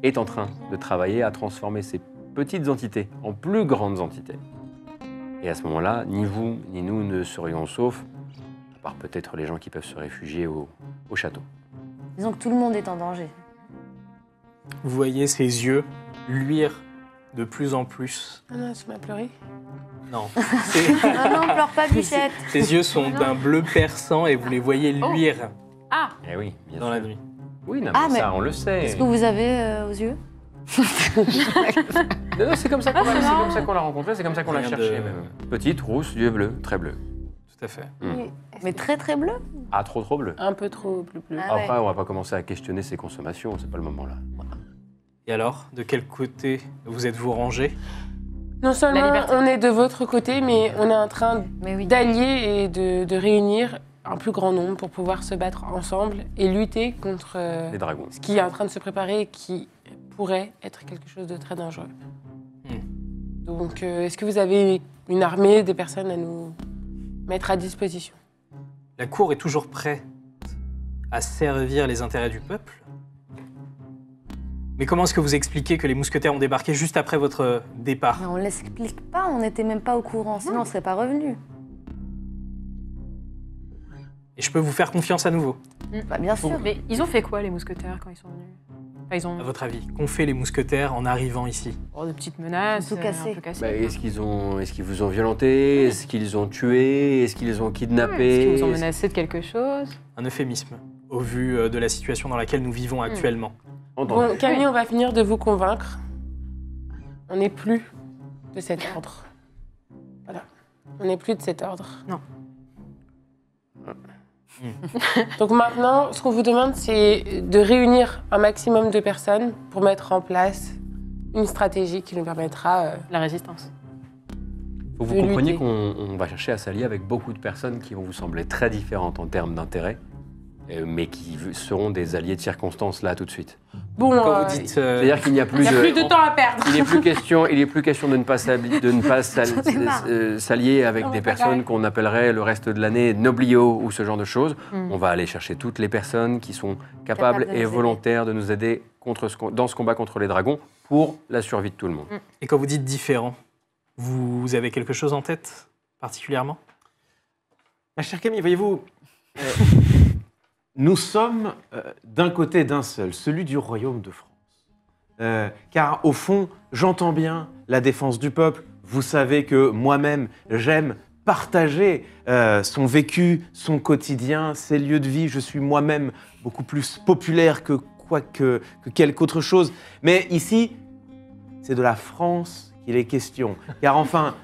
est en train de travailler à transformer ces petites entités en plus grandes entités. Et à ce moment-là, ni vous, ni nous ne serions saufs, à part peut-être les gens qui peuvent se réfugier au château. Disons que tout le monde est en danger. Vous voyez ses yeux luire de plus en plus. Ah non, tu m'as pleuré. Non. c'est- Ah non, pleure pas, Bichette. Ses yeux sont d'un bleu perçant et vous les voyez luire Ah, Eh oui, bien dans sûr. la nuit. Oui, non, Ah, mais mais ça, on le sait. Qu'est-ce que vous avez aux yeux? Non, non, c'est comme ça qu'on c'est l'a marrant. comme ça qu'on l'a rencontré, c'est comme ça qu'on l'a Rien cherché. de- même. Petite, rousse, yeux bleus, très bleus. Tout à fait. Mais très très bleu. Ah, trop bleu. Un peu trop bleu. Ah ouais. Après, on va pas commencer à questionner ses consommations, c'est pas le moment là. Et alors, de quel côté vous êtes-vous rangé? Non seulement liberté. on est de votre côté, mais on est en train Mais oui. d'allier et de réunir un plus grand nombre pour pouvoir se battre ensemble et lutter contre Les dragons. ce qui est en train de se préparer et qui pourrait être quelque chose de très dangereux. Donc, est-ce que vous avez une armée, des personnes à nous mettre à disposition? La cour est toujours prête à servir les intérêts du peuple. Mais comment est-ce que vous expliquez que les mousquetaires ont débarqué juste après votre départ? Mais on l'explique pas, on n'était même pas au courant, sinon on serait pas revenu. Et je peux vous faire confiance à nouveau. Bah, bien sûr. mais ils ont fait quoi, les mousquetaires, quand ils sont venus? Enfin, ils ont À votre avis, qu'ont fait les mousquetaires en arrivant ici? de petites menaces, Tout cassé. un peu cassées. Bah, est-ce qu'ils vous ont violenté? Est-ce qu'ils ont tué? Est-ce qu'ils ont kidnappé? Est-ce qu'ils vous ont menacé de quelque chose? Un euphémisme, au vu de la situation dans laquelle nous vivons actuellement. Entendu. Bon, Camille, on va finir de vous convaincre. On n'est plus de cet ordre. Voilà. On n'est plus de cet ordre. Non. Donc maintenant, ce qu'on vous demande, c'est de réunir un maximum de personnes pour mettre en place une stratégie qui nous permettra... La résistance. Faut que vous de compreniez lutter. qu'on va chercher à s'allier avec beaucoup de personnes qui vont vous sembler très différentes en termes d'intérêt, mais qui seront des alliés de circonstance là tout de suite. Bon, Quand vous dites... C'est-à-dire qu'il n'y a plus il n'y a plus de temps à perdre. Il n'est plus question de ne pas s'allier avec Non, des mais pas personnes grave. qu'on appellerait le reste de l'année nobliaux ou ce genre de choses. Mm. On va aller chercher toutes les personnes qui sont Capables capables de et nous aider. volontaires de nous aider dans ce combat contre les dragons pour la survie de tout le monde. Et quand vous dites différent, vous avez quelque chose en tête particulièrement? Ma chère Camille, voyez-vous, nous sommes d'un côté d'un seul, celui du royaume de France. Car au fond, j'entends bien la défense du peuple. Vous savez que moi-même, j'aime partager son vécu, son quotidien, ses lieux de vie. Je suis moi-même beaucoup plus populaire que quelque autre chose. Mais ici, c'est de la France qu'il est question. Car enfin,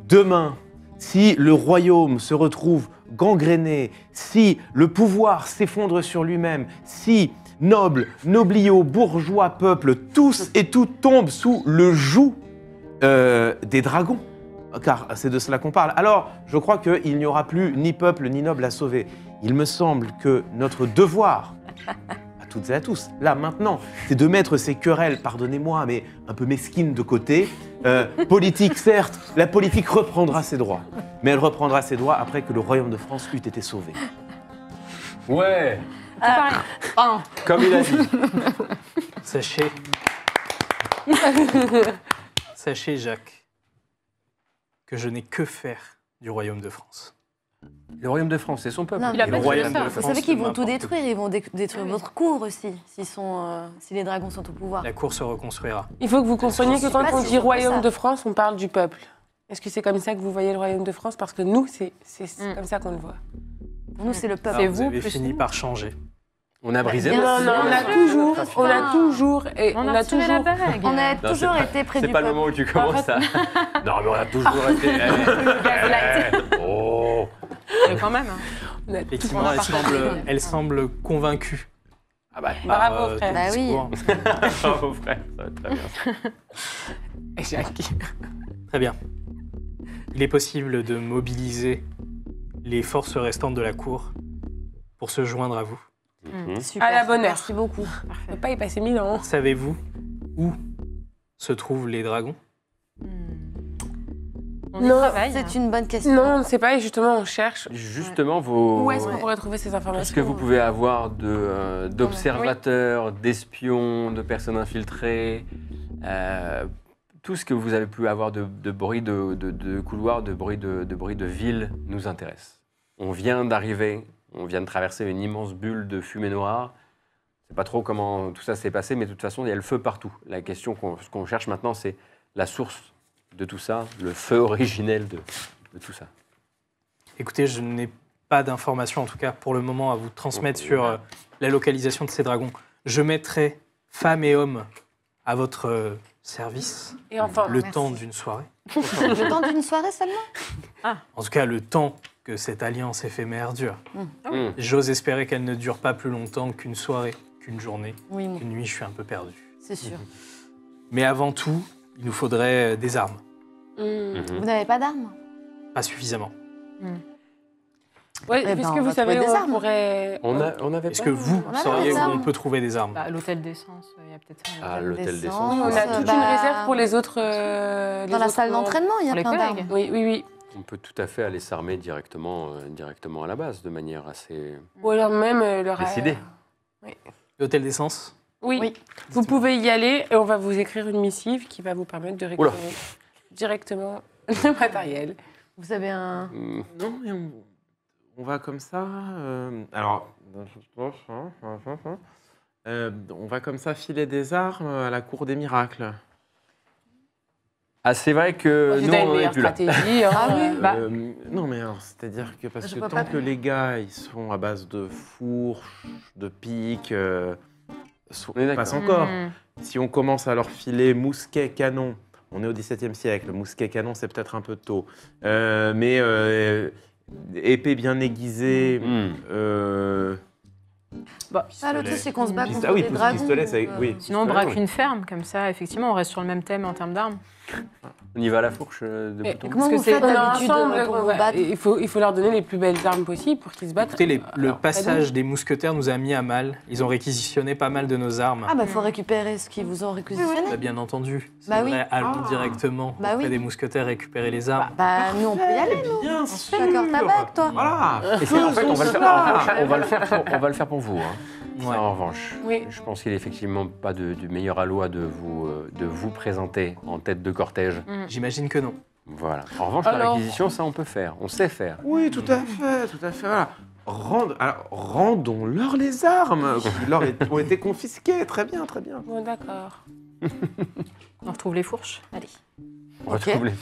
demain, si le royaume se retrouve gangréné, si le pouvoir s'effondre sur lui-même, si nobles, nobliaux, bourgeois, peuple, tous et tout tombent sous le joug des dragons, car c'est de cela qu'on parle, alors je crois qu'il n'y aura plus ni peuple ni noble à sauver. Il me semble que notre devoir, à toutes et à tous, là maintenant, c'est de mettre ces querelles, pardonnez-moi, mais un peu mesquines de côté. Politique, certes, la politique reprendra ses droits, mais elle reprendra ses droits après que le royaume de France eût été sauvé. Ouais, Pardon. comme il a dit. Sachez, Jacques, que je n'ai que faire du royaume de France. Le royaume de France, c'est son peuple. Non, Il a Et pas le dit royaume ça. de Vous France, savez qu'ils vont tout n'importe détruire, ils vont détruire Oui. votre cour aussi, si les dragons sont au pouvoir. La cour se reconstruira. Il faut que vous compreniez Je que sais pas quand on si dit on fait royaume ça. de France, on parle du peuple. Est-ce que c'est comme ça que vous voyez le royaume de France? Parce que nous, c'est Mm. comme ça qu'on le voit. Pour nous, c'est le peuple. C'est Alors, vous vous, avez plus fini nous. par changer. On a brisé. Bien Non, sûr. non, on a toujours, on a toujours, et On a retiré la bague. On a Non, toujours c'est été près C'est du pas le peuple. moment où tu commences à... Non, mais on a toujours été... Oh. Mais quand même. on a Effectivement, On a elle partagé. elle semble convaincue. Ah bah, par, Bravo, frère. ton Bah oui. discours. bravo frère, ça va très bien. Et Jacques. Très bien. Il est possible de mobiliser les forces restantes de la cour pour se joindre à vous. Super. À la bonne heure. Merci beaucoup. On peut pas y passer 1000 ans. Savez-vous où se trouvent les dragons? On y Non, travaille. C'est une bonne question. Non, on ne sait pas et justement on cherche. Justement, Où est-ce qu'on Ouais. pourrait trouver ces informations? ce que vous pouvez avoir d'observateurs, d'espions, de personnes infiltrées, tout ce que vous avez pu avoir de bruit de couloir, de bruit de ville nous intéresse. On vient d'arriver, on vient de traverser une immense bulle de fumée noire. Je ne sais pas trop comment tout ça s'est passé, mais de toute façon, il y a le feu partout. La question ce qu'on cherche maintenant, c'est la source de tout ça, le feu originel de tout ça. Écoutez, je n'ai pas d'informations, en tout cas pour le moment, à vous transmettre sur la localisation de ces dragons. Je mettrai femmes et hommes à votre service Et enfin, le merci. temps d'une soirée. Le temps d'une soirée seulement? En tout cas, le temps que cette alliance éphémère dure. Mm. J'ose espérer qu'elle ne dure pas plus longtemps qu'une soirée, qu'une journée, Oui, qu'une nuit. Je suis un peu perdu. c'est sûr. Mais avant tout, il nous faudrait des armes. Vous n'avez pas d'armes? Pas suffisamment. Oui, Eh ben, puisque on vous va savez, trouver des on armes. pourrait. On avait Est-ce pas- que vous On a sauriez des où armes. on peut trouver des armes? Bah, l'hôtel d'essence, il y a peut-être ça. Ah, l'hôtel D'essence. d'essence. On a toute Bah, une réserve pour les autres. Dans la salle d'entraînement, il y a Pour les plein collègues. d'armes. Oui, oui, oui. On peut tout à fait aller s'armer directement à la base, de manière assez Ou alors même leur. décidée. L'hôtel d'essence? Oui. Oui. Vous pouvez y aller et on va vous écrire une missive qui va vous permettre de Oula. récupérer directement le matériel. Vous avez un... Non, mais on va comme ça. Alors, on va comme ça filer des armes à la cour des miracles. Ah, c'est vrai que J'ai nous, une on n'en est meilleure plus là. stratégie. hein. Ah oui. Bah. Non, mais alors, c'est-à-dire que parce Je que vois tant pas que les gars, ils sont à base de fourches, de piques, On est d'accord. passe encore. Mm. Si on commence à leur filer mousquet, canon, on est au XVIIe siècle, le mousquet, canon, c'est peut-être un peu tôt. Mais épée bien aiguisée. Mm. Ah, le truc, c'est qu'on se bat contre Ah oui, des dragons. pistolet, c'est... donc, Oui, Sinon, on pistolet, braque oui. une ferme, comme ça, effectivement, on reste sur le même thème en termes d'armes. On y va à la fourche de Mais bouton. Comment Parce vous que faites c'est- On est d'habitude ensemble, pour on vous va- battre? il faut leur donner les plus belles armes possibles pour qu'ils se battent. Écoutez, le Alors, passage des mousquetaires nous a mis à mal. Ils ont réquisitionné pas mal de nos armes. Ah, bah, il faut récupérer ce qu'ils vous ont réquisitionné. Bah, bien entendu. C'est Bah oui. vrai, allons directement Bah auprès oui. des mousquetaires récupérer les armes. Bah, nous, on peut y aller. Bien sûr. D'accord, ta bague, toi. Voilà. Et c'est- en fait, on va le faire, on va le faire pour vous. Hein. Ouais. Ça, en revanche. Oui. Je pense qu'il n'est effectivement pas du meilleur aloi de vous présenter en tête de cortège. J'imagine que non. Voilà. En revanche, la Alors- réquisition, ça, on peut faire. On sait faire. Oui, tout à fait, tout à fait. Voilà. Rendons-leur les armes qui leur ont été confisquées. Très bien, très bien. Bon, d'accord. On retrouve les fourches. Allez. On Ok. retrouve les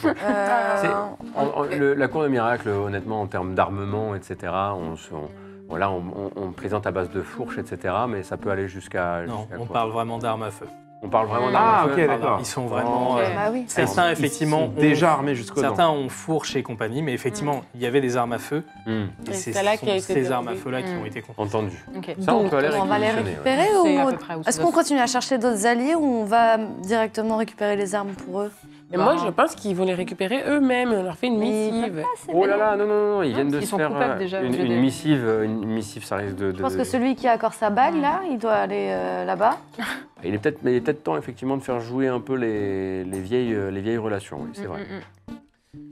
Euh, La cour de miracle, honnêtement, en termes d'armement, etc., on présente à base de fourches, etc., mais ça peut aller jusqu'à... Non, jusqu'à on quoi parle vraiment d'armes à feu. On parle vraiment Ah, d'armes à ok, feu. d'accord. Ils sont vraiment... Ok. bah oui. certains, Ils effectivement, sont déjà armés jusqu'aux dents. certains ont fourches et compagnie, mais effectivement, il y avait des armes à feu. Hmm, Et Et c'est celle-là qui a été ces armes à dérobée. feu-là qui ont été confisquées. entendu. Ok. Ça, on peut aller on va les réquisitionner, ouais. récupérer C'est à ou... peu près où ça Est-ce doit qu'on se- continue à chercher d'autres alliés ou on va directement récupérer les armes pour eux? Mais moi, je pense qu'ils vont les récupérer eux-mêmes. On leur fait une Mais missive. Oh là là, non, ils viennent de ils se sont faire coupables déjà, une, au lieu une de- missive. Une missive, ça risque de... Je pense que celui qui a encore sa bague, là, il doit aller là-bas. Il est peut-être temps, effectivement, de faire jouer un peu les vieilles relations, oui, c'est vrai.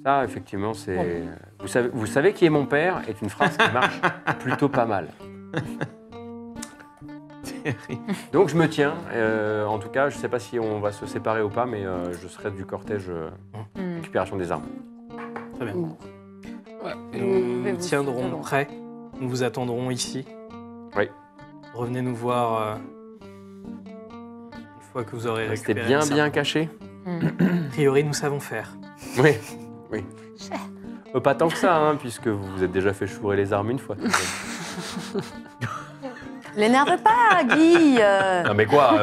Ça, effectivement, c'est... Vous savez qui est mon père est une phrase qui marche plutôt pas mal. Donc je me tiens. En tout cas, je ne sais pas si on va se séparer ou pas, mais je serai du cortège récupération des armes. Très bien. Ouais. Nous vais nous vous tiendrons suivre. prêts. Nous vous attendrons ici. Oui. Revenez nous voir une fois que vous aurez Restez récupéré les bien armes. caché. A priori, nous savons faire. Oui, oui. Pas tant que ça, hein, puisque vous vous êtes déjà fait chourer les armes une fois. L'énerve pas, Guy Non mais quoi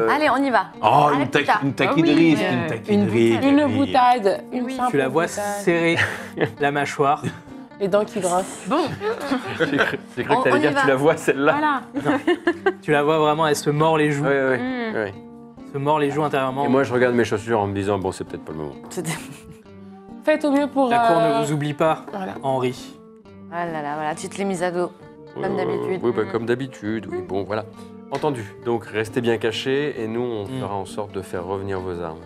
Allez, on y va. Oh, Allez, une, plus tard. taquinerie, Ah oui, c'est une une taquinerie. Une boutade. Une Oui. simple Tu la vois boutade. serrer la mâchoire. Les dents qui grincent. Bon, J'ai cru que On t'allais y dire va. tu la vois celle-là. voilà. Tu la vois vraiment, elle se mord les joues. Oui. Se mord les joues intérieurement. Et moi je regarde mes chaussures en me disant bon c'est peut-être pas le moment. C'était- Faites au mieux pour... La cour ne vous oublie pas, Voilà. Henri. Ah là là, voilà, tu te l'es mise à dos. Comme d'habitude. Oui, comme d'habitude, oui. Bon, voilà. Entendu. Donc, restez bien cachés et nous, on fera en sorte de faire revenir vos armes.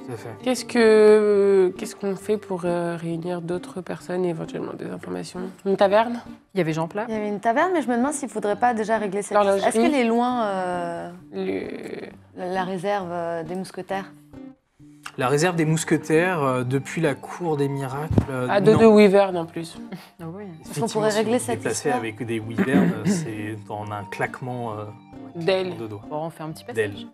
Tout à fait. Qu'est-ce qu'on fait pour réunir d'autres personnes et éventuellement des informations? Une taverne? Il y avait Jean Plat. Il y avait une taverne, mais je me demande s'il ne faudrait pas déjà régler cette L'horlogerie. Est-ce qu'elle est loin, Le- la réserve des mousquetaires? La réserve des mousquetaires, depuis la cour des miracles. À deux de Wyvern en plus. Ah oui. Effectivement, pourrait si régler vous cette déplacez histoire. avec des wyverns, c'est en un claquement D'ailes. de doigts. Bon, on fait un petit passage. D'ailes.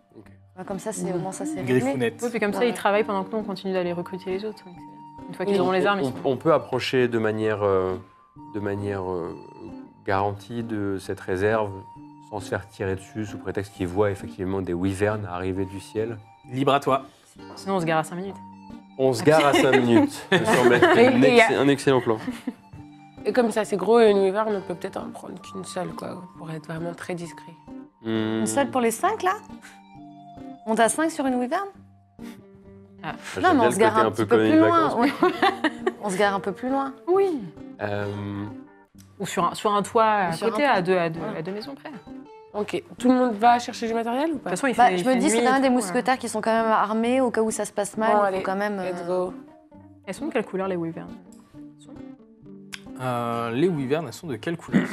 Comme ça, c'est au moins ça, c'est Une réglé. griffounette. Oui, puis comme ça, Ouais. ils travaillent pendant que nous, on continue d'aller recruter les autres. Donc, une fois qu'ils Oui, auront les armes, ils On peut approcher de manière garantie de cette réserve sans se faire tirer dessus sous prétexte qu'ils voient effectivement des wyverns arriver du ciel. Libre à toi. Sinon, on se gare à 5 minutes. On se gare à 5 minutes. Ça me semble être un excellent plan. Et comme ça, c'est gros, une Wyvern, on peut peut-être en prendre qu'une seule, quoi, pour être vraiment très discret. Une seule pour les 5, là? On est à 5 sur une wyvern? J'aime Non, mais bien on se le gare côté un peu petit peu colonie plus de loin. vacances. ouais. On se gare un peu plus loin. Oui. Euh, Ou sur un toit à Sur un côté, toit. à deux Voilà. maisons près. De Ok. Tout le monde va chercher du matériel ou pas? toute façon, il Bah, fait je il me fait dis, c'est nuit quand même et des tout, mousquetaires qui sont quand même armés au cas où ça se passe mal. Bon, il allez, faut quand même. let's go. Elles sont de quelle couleur, les wyverns? Les wyverns, elles sont de quelle couleur?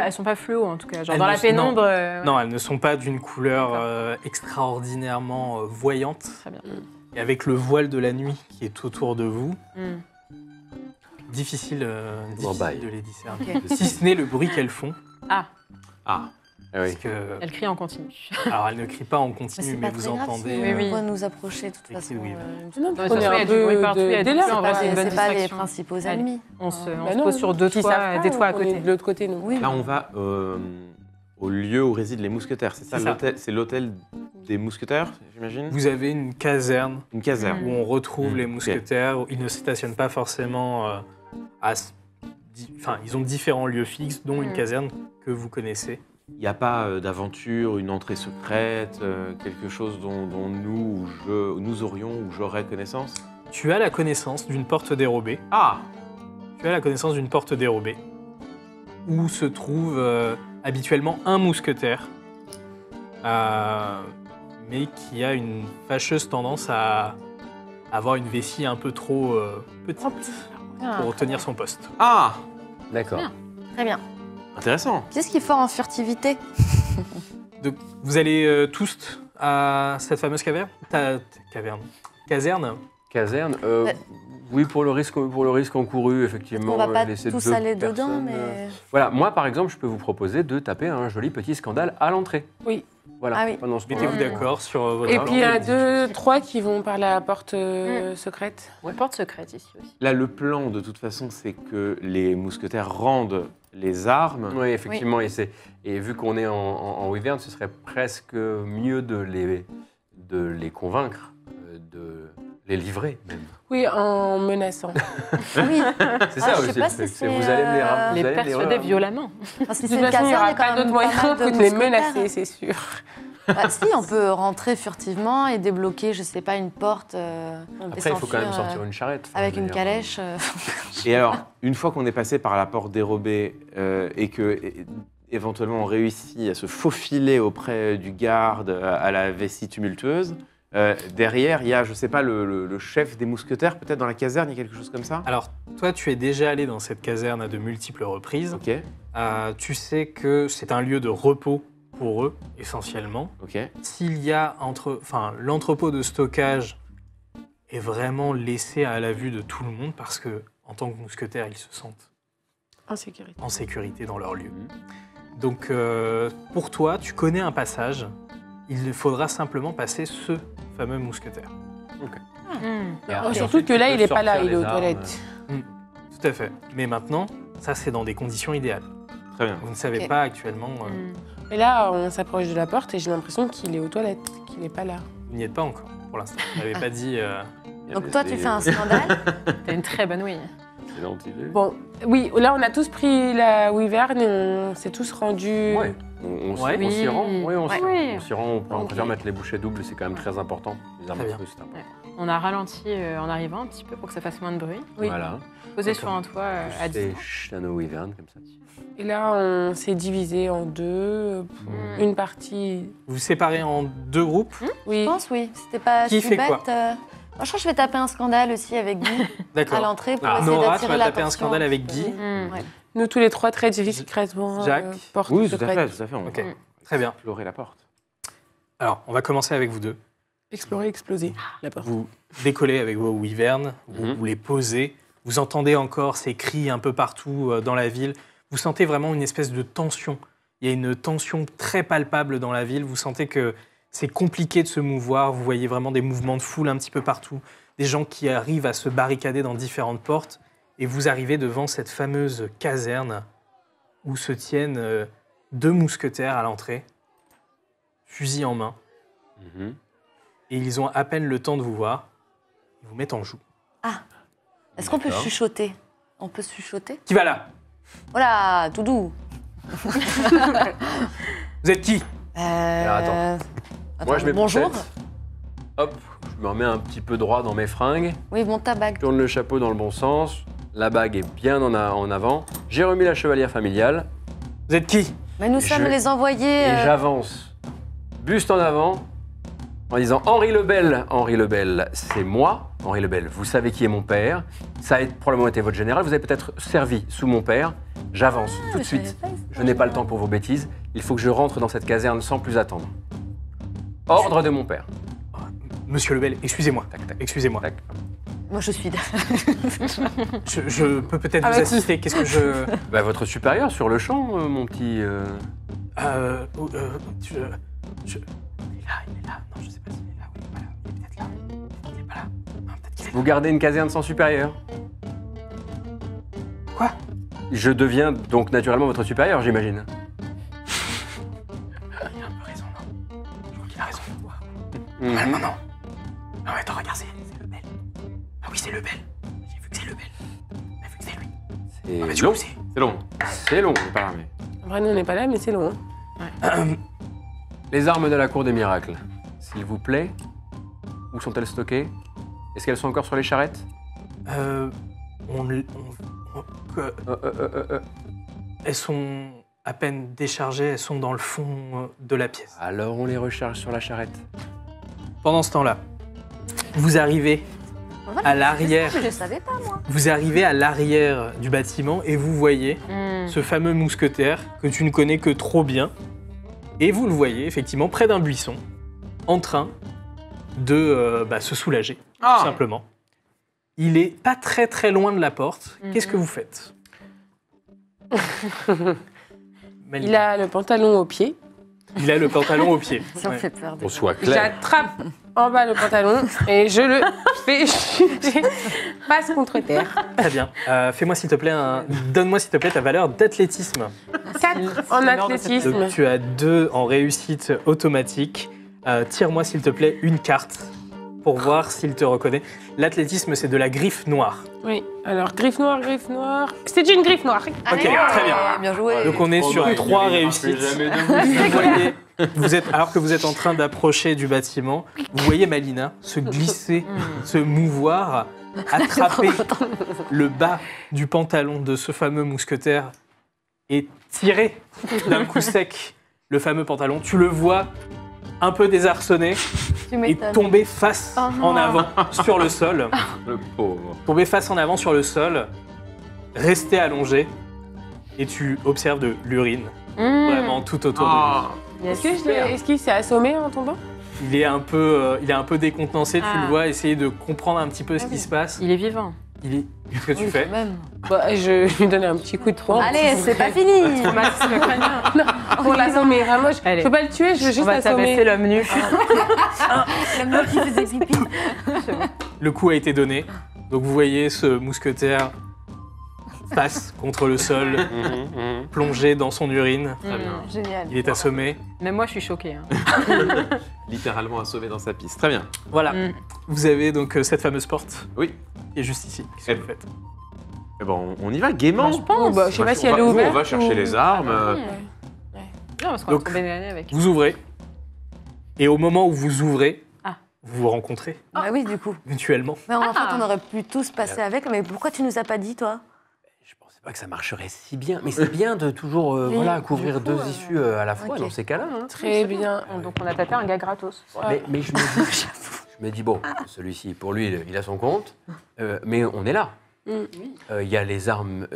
Elles sont pas fluo, en tout cas. Genre Elles dans ne la sont- pénombre. Non, elles ne sont pas d'une couleur extraordinairement voyante. Très bien. Et avec le voile de la nuit qui est autour de vous, Hmm. difficile bail. de les discerner. Ok. Si ce n'est le bruit qu'elles font. Ah, Ah, ah oui. Parce que, elle crie en continu. alors, elles ne crient pas en Mais continu, c'est mais, pas vous très grave entendez. si Oui, oui. on va nous approcher de toute Avec façon. les wyverns. Non, mais prenez ça se fait, il y a un du bruit peu partout, il y a du d'élan. feu, en vrai, c'est une bonne C'est pas les distraction. principaux Allez. ennemis. On se Bah non, pose sur deux s'ils toits, savent des pas, toits à on est côté. de l'autre côté, nous. Oui. là on va au lieu où résident les mousquetaires, c'est ça, C'est ça. l'hôtel- c'est l'hôtel des mousquetaires, j'imagine? Vous avez une caserne Une caserne. où on retrouve les Ok. mousquetaires. Ils ne stationnent pas forcément Enfin, ils ont différents lieux fixes, dont une caserne que vous connaissez. Il n'y a pas d'aventure, une entrée secrète, quelque chose dont nous aurions ou j'aurais connaissance? Tu as la connaissance d'une porte dérobée. Ah! Tu as la connaissance d'une porte dérobée où se trouve habituellement un mousquetaire, mais qui a une fâcheuse tendance à avoir une vessie un peu trop petite Ah, pour tenir son poste. Ah! D'accord. Très bien. Intéressant. Qu'est-ce qu'il est fort en furtivité? Donc, vous allez tous à cette fameuse caverne. Caserne. Caserne. Ouais. Oui, pour le risque encouru, effectivement. On va pas laisser tous deux aller dedans, personnes, mais. Voilà, moi par exemple, je peux vous proposer de taper un joli petit scandale à l'entrée. Oui. Voilà. Ah oui. Pendant ce Mettez-vous moment-là. d'accord sur votre Et plan. puis il y a 2, 3 qui vont par la porte secrète. Porte secrète ici aussi. Là, le plan, de toute façon, c'est que les mousquetaires rendent les armes. Oui, effectivement. Et vu qu'on est en Wyvern, ce serait presque mieux de les convaincre, de les livrer même. Oui, en menaçant. Oui. C'est ça je sais aussi. pas le fait, si c'est c'est, vous allez me les ramener. Les persuader violemment. Parce que De c'est toute une façon, il n'y caserne, aura il y a quand pas même d'autre pas moyen mal de que de les mousquetaires. menacer, c'est sûr. Bah, si, on peut rentrer furtivement et débloquer, je sais pas, une porte. Après, il faut quand même sortir une charrette. Enfin, Avec je veux une dire. calèche. Et alors, une fois qu'on est passé par la porte dérobée et que éventuellement on réussit à se faufiler auprès du garde à la vessie tumultueuse, derrière, il y a, je sais pas, le chef des mousquetaires, peut-être dans la caserne, il y a quelque chose comme ça? Alors, toi, tu es déjà allé dans cette caserne à de multiples reprises. Ok, Tu sais que c'est un lieu de repos pour eux, essentiellement. ok. S'il y a l'entrepôt de stockage est vraiment laissé à la vue de tout le monde parce que, en tant que mousquetaires, ils se sentent En sécurité. en sécurité dans leur lieu. Donc, pour toi, tu connais un passage. Il faudra simplement passer ce fameux mousquetaire. Et après, Oh, surtout ensuite, que là, tu il peux n'est pas là, sortir il est les aux armes. toilettes. Tout à fait. Mais maintenant, ça, c'est dans des conditions idéales. Très bien. Vous ne savez Ok. pas actuellement, Et là, on s'approche de la porte et j'ai l'impression qu'il est aux toilettes, qu'il n'est pas là. vous n'y êtes pas encore, pour l'instant. Vous n'avez pas dit... Il y a Donc des- toi, tu fais un scandale. T'as une très bonne ouïe. Excellente idée. Bon, oui, là, on a tous pris la Wyvern et on s'est tous rendus Ouais. On Ouais. s'y rend. Oui, on s'y Oui. on s'y rend. On Ok. préfère mettre les bouchées doubles, c'est quand même très important. Les armes Très bien. creuses, c'est important. On a ralenti en arrivant un petit peu pour que ça fasse moins de bruit. Oui. Voilà. Posé sur un toit à C'est distance. Shadow Wyvern, comme ça. Et là, on s'est divisé en deux. Une partie. Vous vous séparez en 2 groupes. Oui. Je pense, oui. C'était pas Qui si fait bête. quoi Moi, je crois que je vais taper un scandale aussi avec Guy à D'accord. l'entrée pour Ah, essayer Nora, tu d'attirer vas taper un l'attention. scandale avec Guy. Ouais. Nous tous les trois très discrètement. Jacques. Porte Oui, tout à secrète. fait, tout à fait. On Ok. va Très bien. explorer la porte. Alors, on va commencer avec vous deux. Explorer, exploser la porte. Vous décollez avec vos wyverns, vous les posez, vous entendez encore ces cris un peu partout dans la ville. Vous sentez vraiment une espèce de tension. Il y a une tension très palpable dans la ville. Vous sentez que c'est compliqué de se mouvoir. Vous voyez vraiment des mouvements de foule un petit peu partout. Des gens qui arrivent à se barricader dans différentes portes. Et vous arrivez devant cette fameuse caserne où se tiennent 2 mousquetaires à l'entrée, fusil en main. Mhm. Et ils ont à peine le temps de vous voir. Ils vous mettent en joue. Est-ce qu'on peut D'accord. chuchoter? On peut se chuchoter? Qui va là? Voilà, tout doux. Vous êtes qui? attends. Moi, je mets bonjour. peut-être- Hop, je me remets un petit peu droit dans mes fringues. Oui, bon, ta bague. Je tourne le chapeau dans le bon sens. La bague est bien en avant. J'ai remis la chevalière familiale. Vous êtes qui? Mais nous Je- sommes les envoyés. Et j'avance, buste en avant, en disant Henri Lebel, c'est moi. Henri Lebel, vous savez qui est mon père. Ça a probablement été votre général. Vous avez peut-être servi sous mon père. J'avance tout de je savais suite. pas, Je n'ai pas le temps pour vos bêtises. Il faut que je rentre dans cette caserne sans plus attendre. Ordre de mon père. Monsieur Lebel, excusez-moi. Tac, tac, Excusez-moi. tac. Moi, je suis. Je peux peut-être vous Avec qui assister. Qu'est-ce que je. Bah, votre supérieur sur le champ, mon petit. Je... Il est là. Non, je sais pas s'il est là. Oui, il est pas là. Il est peut-être là. Il est pas là. Non, peut-être qu'il est là. Vous gardez une caserne sans supérieur. Quoi? Je deviens donc naturellement votre supérieur, j'imagine. Il a un peu raison, non? Je crois qu'il a raison. Mhm. Ah, non, non. Ah, ouais, attends, regarde, c'est Lebel. Ah oui, c'est Lebel. J'ai vu que c'est Lebel. J'ai vu que c'est lui. Ah, mais C'est du long. coup, c'est... C'est long. C'est long. On est pas là, mais... En vrai, nous, on n'est pas là, mais c'est long. hein. Les armes de la cour des miracles, s'il vous plaît, où sont-elles stockées? Est-ce qu'elles sont encore sur les charrettes? Elles sont à peine déchargées, elles sont dans le fond de la pièce. Alors on les recharge sur la charrette. Pendant ce temps-là, vous arrivez Voilà, à l'arrière. Je savais pas, moi. Vous arrivez à l'arrière du bâtiment et vous voyez ce fameux mousquetaire que tu ne connais que trop bien. Et vous le voyez effectivement près d'un buisson, en train de se soulager, tout simplement. Il est pas très très loin de la porte. Qu'est-ce que vous faites? Malina. Il a le pantalon au pied. Il a le pantalon au pied. Ça me Ouais. fait peur. On soit clair. J'attrape en bas le pantalon et je le fais chuter face contre terre. Très bien. Fais-moi s'il te plaît donne-moi s'il te plaît ta valeur d'athlétisme. 4 en athlétisme. Donc tu as 2 en réussite automatique. Tire-moi s'il te plaît une carte pour voir s'il te reconnaît. L'athlétisme, c'est de la griffe noire. Oui, alors griffe noire, griffe noire. C'est une griffe noire. Ok, très bien. Bien joué. Donc on est sur Romain, 3 il ne réussites. rappelle jamais de Vous voyez, alors que vous êtes en train d'approcher du bâtiment, vous voyez Malina se glisser, se mouvoir, attraper le bas du pantalon de ce fameux mousquetaire et tirer d'un coup sec le fameux pantalon. Tu le vois un peu désarçonné Tu et m'étonnes. tomber face Oh non. en avant sur le sol. Le pauvre. Tomber face en avant sur le sol, rester allongé et tu observes de l'urine vraiment tout autour de lui. Ah. Est-ce qu'il s'est assommé en tombant? Il est un peu décontenancé, tu Ah. le vois essayer de comprendre un petit peu ce qui se passe. Il est vivant. Qu'est-ce que tu fais? Même. Bah, je lui donne un petit coup de poing. Allez, c'est pas fini. Le crânien. Pour l'assommer. Vraiment, je Allez. peux pas le tuer, je veux On juste va tabasser l'assommer. l'homme nu. La meuf qui faisait pipi. Le coup a été donné. Donc vous voyez ce mousquetaire face contre le sol, plongé dans son urine. Très bien. Génial. Il est assommé. Même moi, je suis choquée. hein. Littéralement assommé dans sa piste. Très bien. Voilà. Mm. Vous avez donc cette fameuse porte Oui. qui est juste ici. Qu'est-ce que vous faites? Eh ben, on y va gaiement. Je pense. Bah, je sais pas si elle est Nous, ouverte. on va chercher ou- les armes. bien parce qu'on va Donc, tomber nez à nez avec. Vous ouvrez. Et au moment où vous ouvrez, Ah. vous vous rencontrez Bah oui, du coup. mutuellement. Mais en fait, on aurait pu tous passer avec, mais pourquoi tu nous as pas dit, toi? Je pensais pas que ça marcherait si bien. Mais c'est bien de toujours couvrir coup, 2 issues à la fois ok. dans ces cas-là. Hein. Très bien. Donc on a tapé un gars gratos. Mais je me dis, bon, celui-ci, pour lui, il a son compte, mais on est là. Il y a les armes,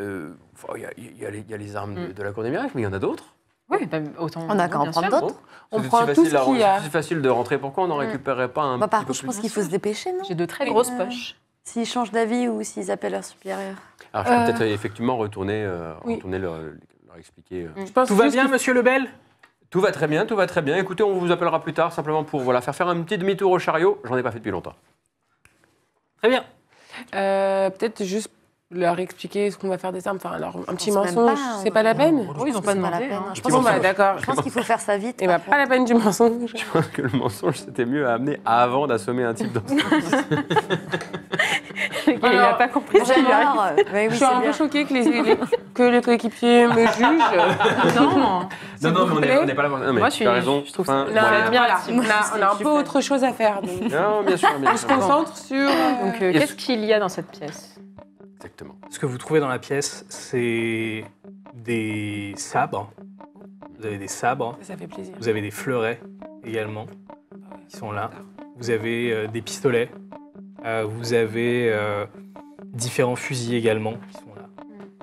il y a les armes de la Cour des Miracles, mais il y en a d'autres. Oui, autant. On a qu'à en bien prendre sûr. d'autres. On C'est prend si tout facile ce qu'il y a. C'est facile de rentrer. Pourquoi on n'en récupérerait pas un Bah, par petit peu contre, je plus pense qu'il faut se dépêcher, non? J'ai de très grosses poches. S'ils changent d'avis ou s'ils appellent leur supérieur. Alors, je peux peut-être effectivement retourner, oui. leur expliquer. Je pense Tout va juste bien, qu'il- monsieur Lebel? Tout va très bien, tout va très bien. Écoutez, on vous appellera plus tard, simplement pour faire un petit demi-tour au chariot. J'en ai pas fait depuis longtemps. Très bien. Peut-être juste leur expliquer ce qu'on va faire des armes. Enfin, alors, un petit pense même mensonge, pas, c'est pas la peine. Oui, ils n'ont pas C'est pas la demandé. peine. hein. Je Petit pense, Bon, bah mensonge. d'accord. je pense qu'il faut faire ça vite. Et bah, par pas la peine du mensonge. Je pense que le mensonge, c'était mieux à amener avant d'assommer un type dans Il n'a pas compris. contre. J'adore. Oui, Je oui, suis un c'est peu bien. choquée que les coéquipiers me jugent. Non. S'il vous plaît. on n'est pas là. Non, mais Moi, tu as raison. je trouve Fin, ça- Non, voilà. bien voilà. là-dessus. On a un peu autre chose à faire. Donc, Non, bien sûr, bien on se sûr. concentre sur. Donc, Et qu'est-ce ce- qu'il y a dans cette pièce? Exactement. Ce que vous trouvez dans la pièce, c'est des sabres. Vous avez des sabres. Ça fait plaisir. Vous avez des fleurets également qui sont là. Vous avez des pistolets. Vous avez différents fusils également qui sont là.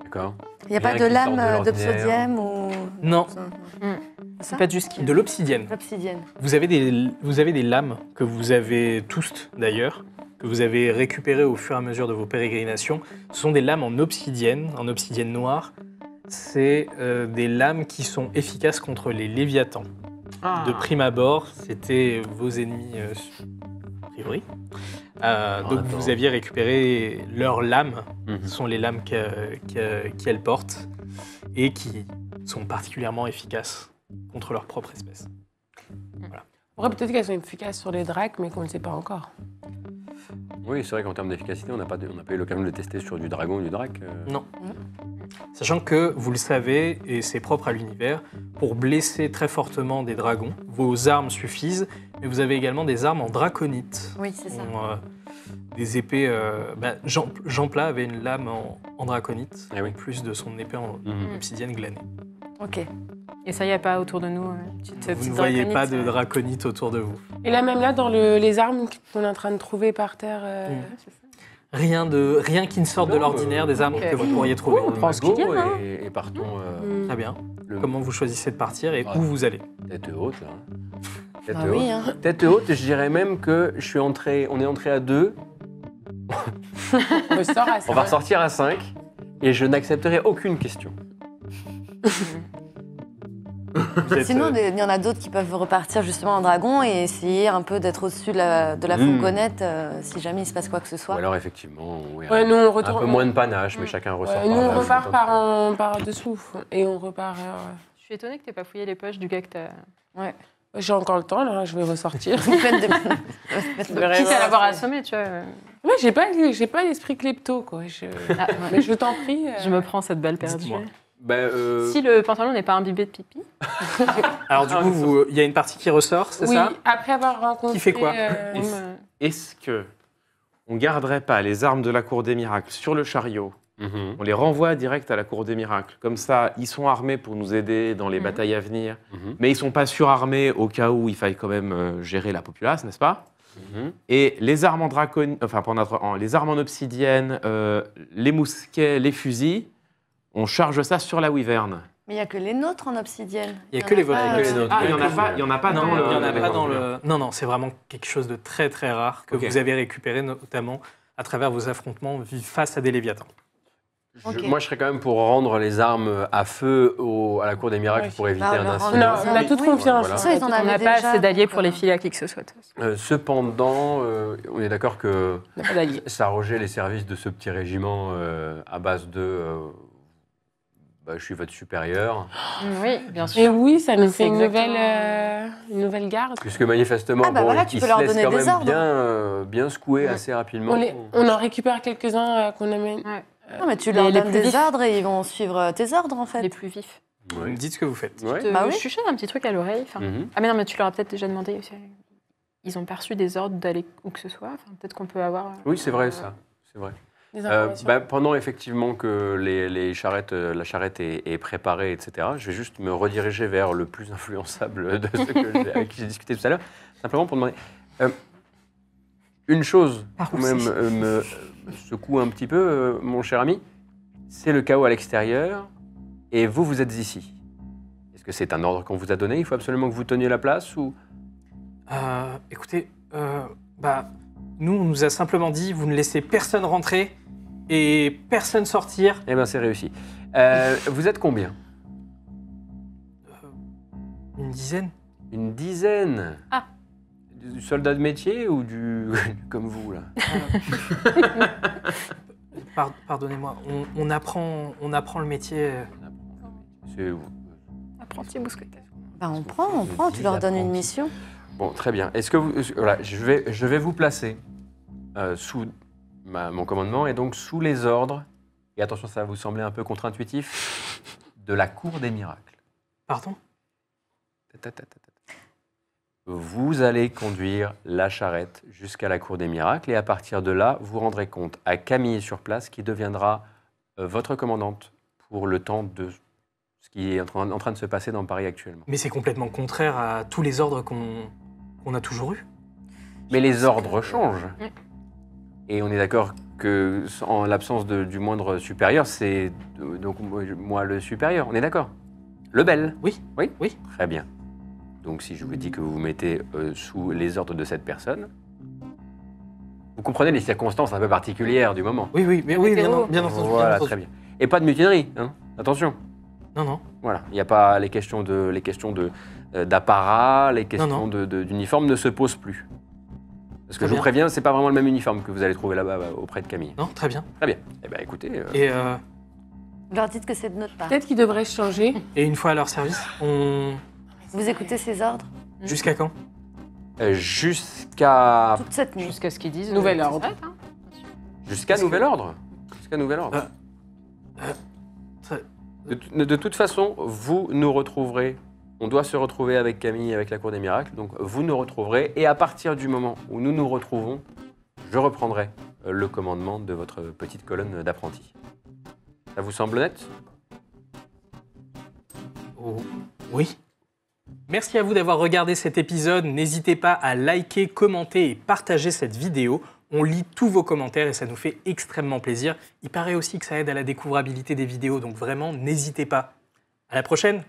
D'accord. Il n'y a pas Rien de qui sort de lame l'ordinaire. d'obsidienne ou. Non, C'est pas du ski. de l'obsidienne. L'obsidienne. Vous avez des lames que vous avez tous d'ailleurs, que vous avez récupérées au fur et à mesure de vos pérégrinations. Ce sont des lames en obsidienne noire. C'est des lames qui sont efficaces contre les léviathans. De prime abord, c'était vos ennemis a priori. Donc attends. vous aviez récupéré leurs lames. Mhm. Ce sont les lames qu'elles portent et qui sont particulièrement efficaces contre leur propre espèce. Après, peut-être qu'elles sont efficaces sur les dracs, mais qu'on ne sait pas encore. Oui, c'est vrai qu'en termes d'efficacité, on n'a pas eu l'occasion de le tester sur du dragon ou du drac. Non. Sachant que, vous le savez, et c'est propre à l'univers, pour blesser très fortement des dragons, vos armes suffisent, mais vous avez également des armes en draconite. Oui, c'est ça. Des épées... Jean Plat avait une lame en draconite, Eh oui. en plus de son épée en Mhm. obsidienne glanée. Ok. Et ça, il n'y a pas autour de nous petite Vous ne voyez pas de draconite, draconite autour de vous. Et là, même là, dans les armes qu'on est en train de trouver par terre. Rien qui ne sorte de Non, l'ordinaire, des armes ok. que vous pourriez trouver. On pense go qu'il y a, hein. et partons Très bien. le- Comment vous choisissez de partir et Ouais. où vous allez? tête haute. Là. Tête Ah haute. oui, hein. Tête haute, je dirais même que on est entré à 2, On ressort à on va ressortir à 5 et je n'accepterai aucune question. Vous êtes, Sinon, il y en a d'autres qui peuvent repartir justement en dragon et essayer un peu d'être au-dessus de la fourgonnette si jamais il se passe quoi que ce Ou soit. alors effectivement, oui, Ouais, nous, on un retourne. peu moins de panache, mais chacun ressort. Ouais, nous, on là, repart je suis content. par dessous. Et on repart. Je suis étonnée que tu n'aies pas fouillé les poches du gars que tu as... J'ai encore le temps, là, je vais ressortir. Faites des- Quitte à l'avoir assommé, tu vois. Ouais, j'ai pas l'esprit klepto, quoi. Ah, ouais. Mais je t'en prie. Je me prends cette balle perdue. Dites-moi. Ben, Si le pantalon n'est pas imbibé de pipi, Alors du coup, il y a une partie qui ressort, c'est oui, ça? après avoir rencontré. Qui fait quoi Est-ce que on garderait pas les armes de la Cour des Miracles sur le chariot? mhm, On les renvoie direct à la Cour des Miracles. Comme ça, ils sont armés pour nous aider dans les batailles à venir. mhm, Mais ils sont pas surarmés au cas où il faille quand même gérer la populace, n'est-ce pas? mhm. Et les armes en les armes en obsidienne, les mousquets, les fusils, on charge ça sur la wyvern. Mais il n'y a que les nôtres en obsidienne. Il y a que les en a vôtres. pas, Il y a que les nôtres. Ah, il y en a pas Non, dans le. il y en a pas d'accord. dans le. Non, c'est vraiment quelque chose de très très rare que Ok. vous avez récupéré notamment à travers vos affrontements face à des léviathans. Ok. Moi, je serais quand même pour rendre les armes à feu à la Cour des miracles Ouais. pour éviter Bah, un leur incident. rendre- On a toute Oui, confiance. voilà. Ça, ils en on avaient n'a pas déjà, assez d'alliés donc, pour les filer à qui que ce soit. Cependant, on est d'accord que On n'a pas d'alliés. ça arrogeait les services de ce petit régiment à base de je suis votre supérieur. Oui, bien Et sûr. oui, ça nous C'est fait une exactement- nouvelle garde. Puisque manifestement, Ah bah voilà, tu ils peux se leur laissent donner quand des même ordres. bien secouer assez rapidement. On en récupère quelques-uns qu'on amène. Non, mais tu leur les donnes plus des vifs. ordres et ils vont suivre tes ordres en fait. Les plus vifs. Vous me dites ce que vous faites. Ouais. Te Bah oui. chuchote un petit truc à l'oreille. Enfin, Mhm. Ah mais non, mais tu leur as peut-être déjà demandé. Ils ont perçu des ordres d'aller où que ce soit. Enfin, peut-être qu'on peut avoir. Oui, c'est vrai ça. C'est vrai. Des informations. Pendant effectivement que les charrettes, la charrette est préparée, etc., je vais juste me rediriger vers le plus influençable de ceux avec qui j'ai discuté tout à l'heure, simplement pour demander une chose Par quand où même c'est me secoue un petit peu, mon cher ami, c'est le chaos à l'extérieur et vous êtes ici. Est-ce que c'est un ordre qu'on vous a donné? Il faut absolument que vous teniez la place ou... Écoutez, nous, on nous a simplement dit, vous ne laissez personne rentrer et personne sortir. Eh bien, c'est réussi. Vous êtes combien? Une dizaine. Une dizaine. Ah. Du soldat de métier ou du comme vous là? Pardonnez-moi, on apprend le métier. C'est Apprenti mousquetaire. Bah, on prend, tu leur donnes une mission. bon, très bien. Est-ce que vous voilà, je vais vous placer sous mon commandement et donc sous les ordres. Et attention, ça va vous sembler un peu contre-intuitif de la cour des miracles. Pardon? Vous allez conduire la charrette jusqu'à la cour des miracles et à partir de là, vous rendrez compte à Camille sur place qui deviendra votre commandante pour le temps de ce qui est en train de se passer dans Paris actuellement. Mais c'est complètement contraire à tous les ordres qu'on a toujours eus. Mais les ordres changent. Oui. Et on est d'accord que, en l'absence du moindre supérieur, c'est donc moi le supérieur. On est d'accord? Le bel? Oui. Oui? Oui. Très bien. Donc si je vous dis que vous vous mettez sous les ordres de cette personne, vous comprenez les circonstances un peu particulières du moment. Oui, mais oui, bien Météo. entendu. bien Voilà, entendu. très bien. Et pas de mutinerie, hein? Attention. Non. Voilà, il n'y a pas les questions d'apparat, les questions Non. d'uniforme ne se posent plus. Parce que Très je vous bien. préviens, c'est pas vraiment le même uniforme que vous allez trouver là-bas auprès de Camille. Non, très bien. Très bien. Eh bien, écoutez, Et, Vous leur dites que c'est de notre part. Peut-être qu'ils devraient changer. et une fois à leur service, Vous écoutez ces ordres jusqu'à quand? jusqu'à toute cette nuit. Jusqu'à ce qu'ils disent. Nouvel que ça ordre. s'arrête, hein. jusqu'à nouvel ordre. Jusqu'à nouvel ordre. Très- De toute façon, vous nous retrouverez. On doit se retrouver avec Camille, avec la Cour des Miracles. Donc, vous nous retrouverez. Et à partir du moment où nous nous retrouvons, je reprendrai le commandement de votre petite colonne d'apprentis. Ça vous semble net? Oh, oui. Merci à vous d'avoir regardé cet épisode. N'hésitez pas à liker, commenter et partager cette vidéo. On lit tous vos commentaires et ça nous fait extrêmement plaisir. Il paraît aussi que ça aide à la découvrabilité des vidéos, donc vraiment, n'hésitez pas. À la prochaine!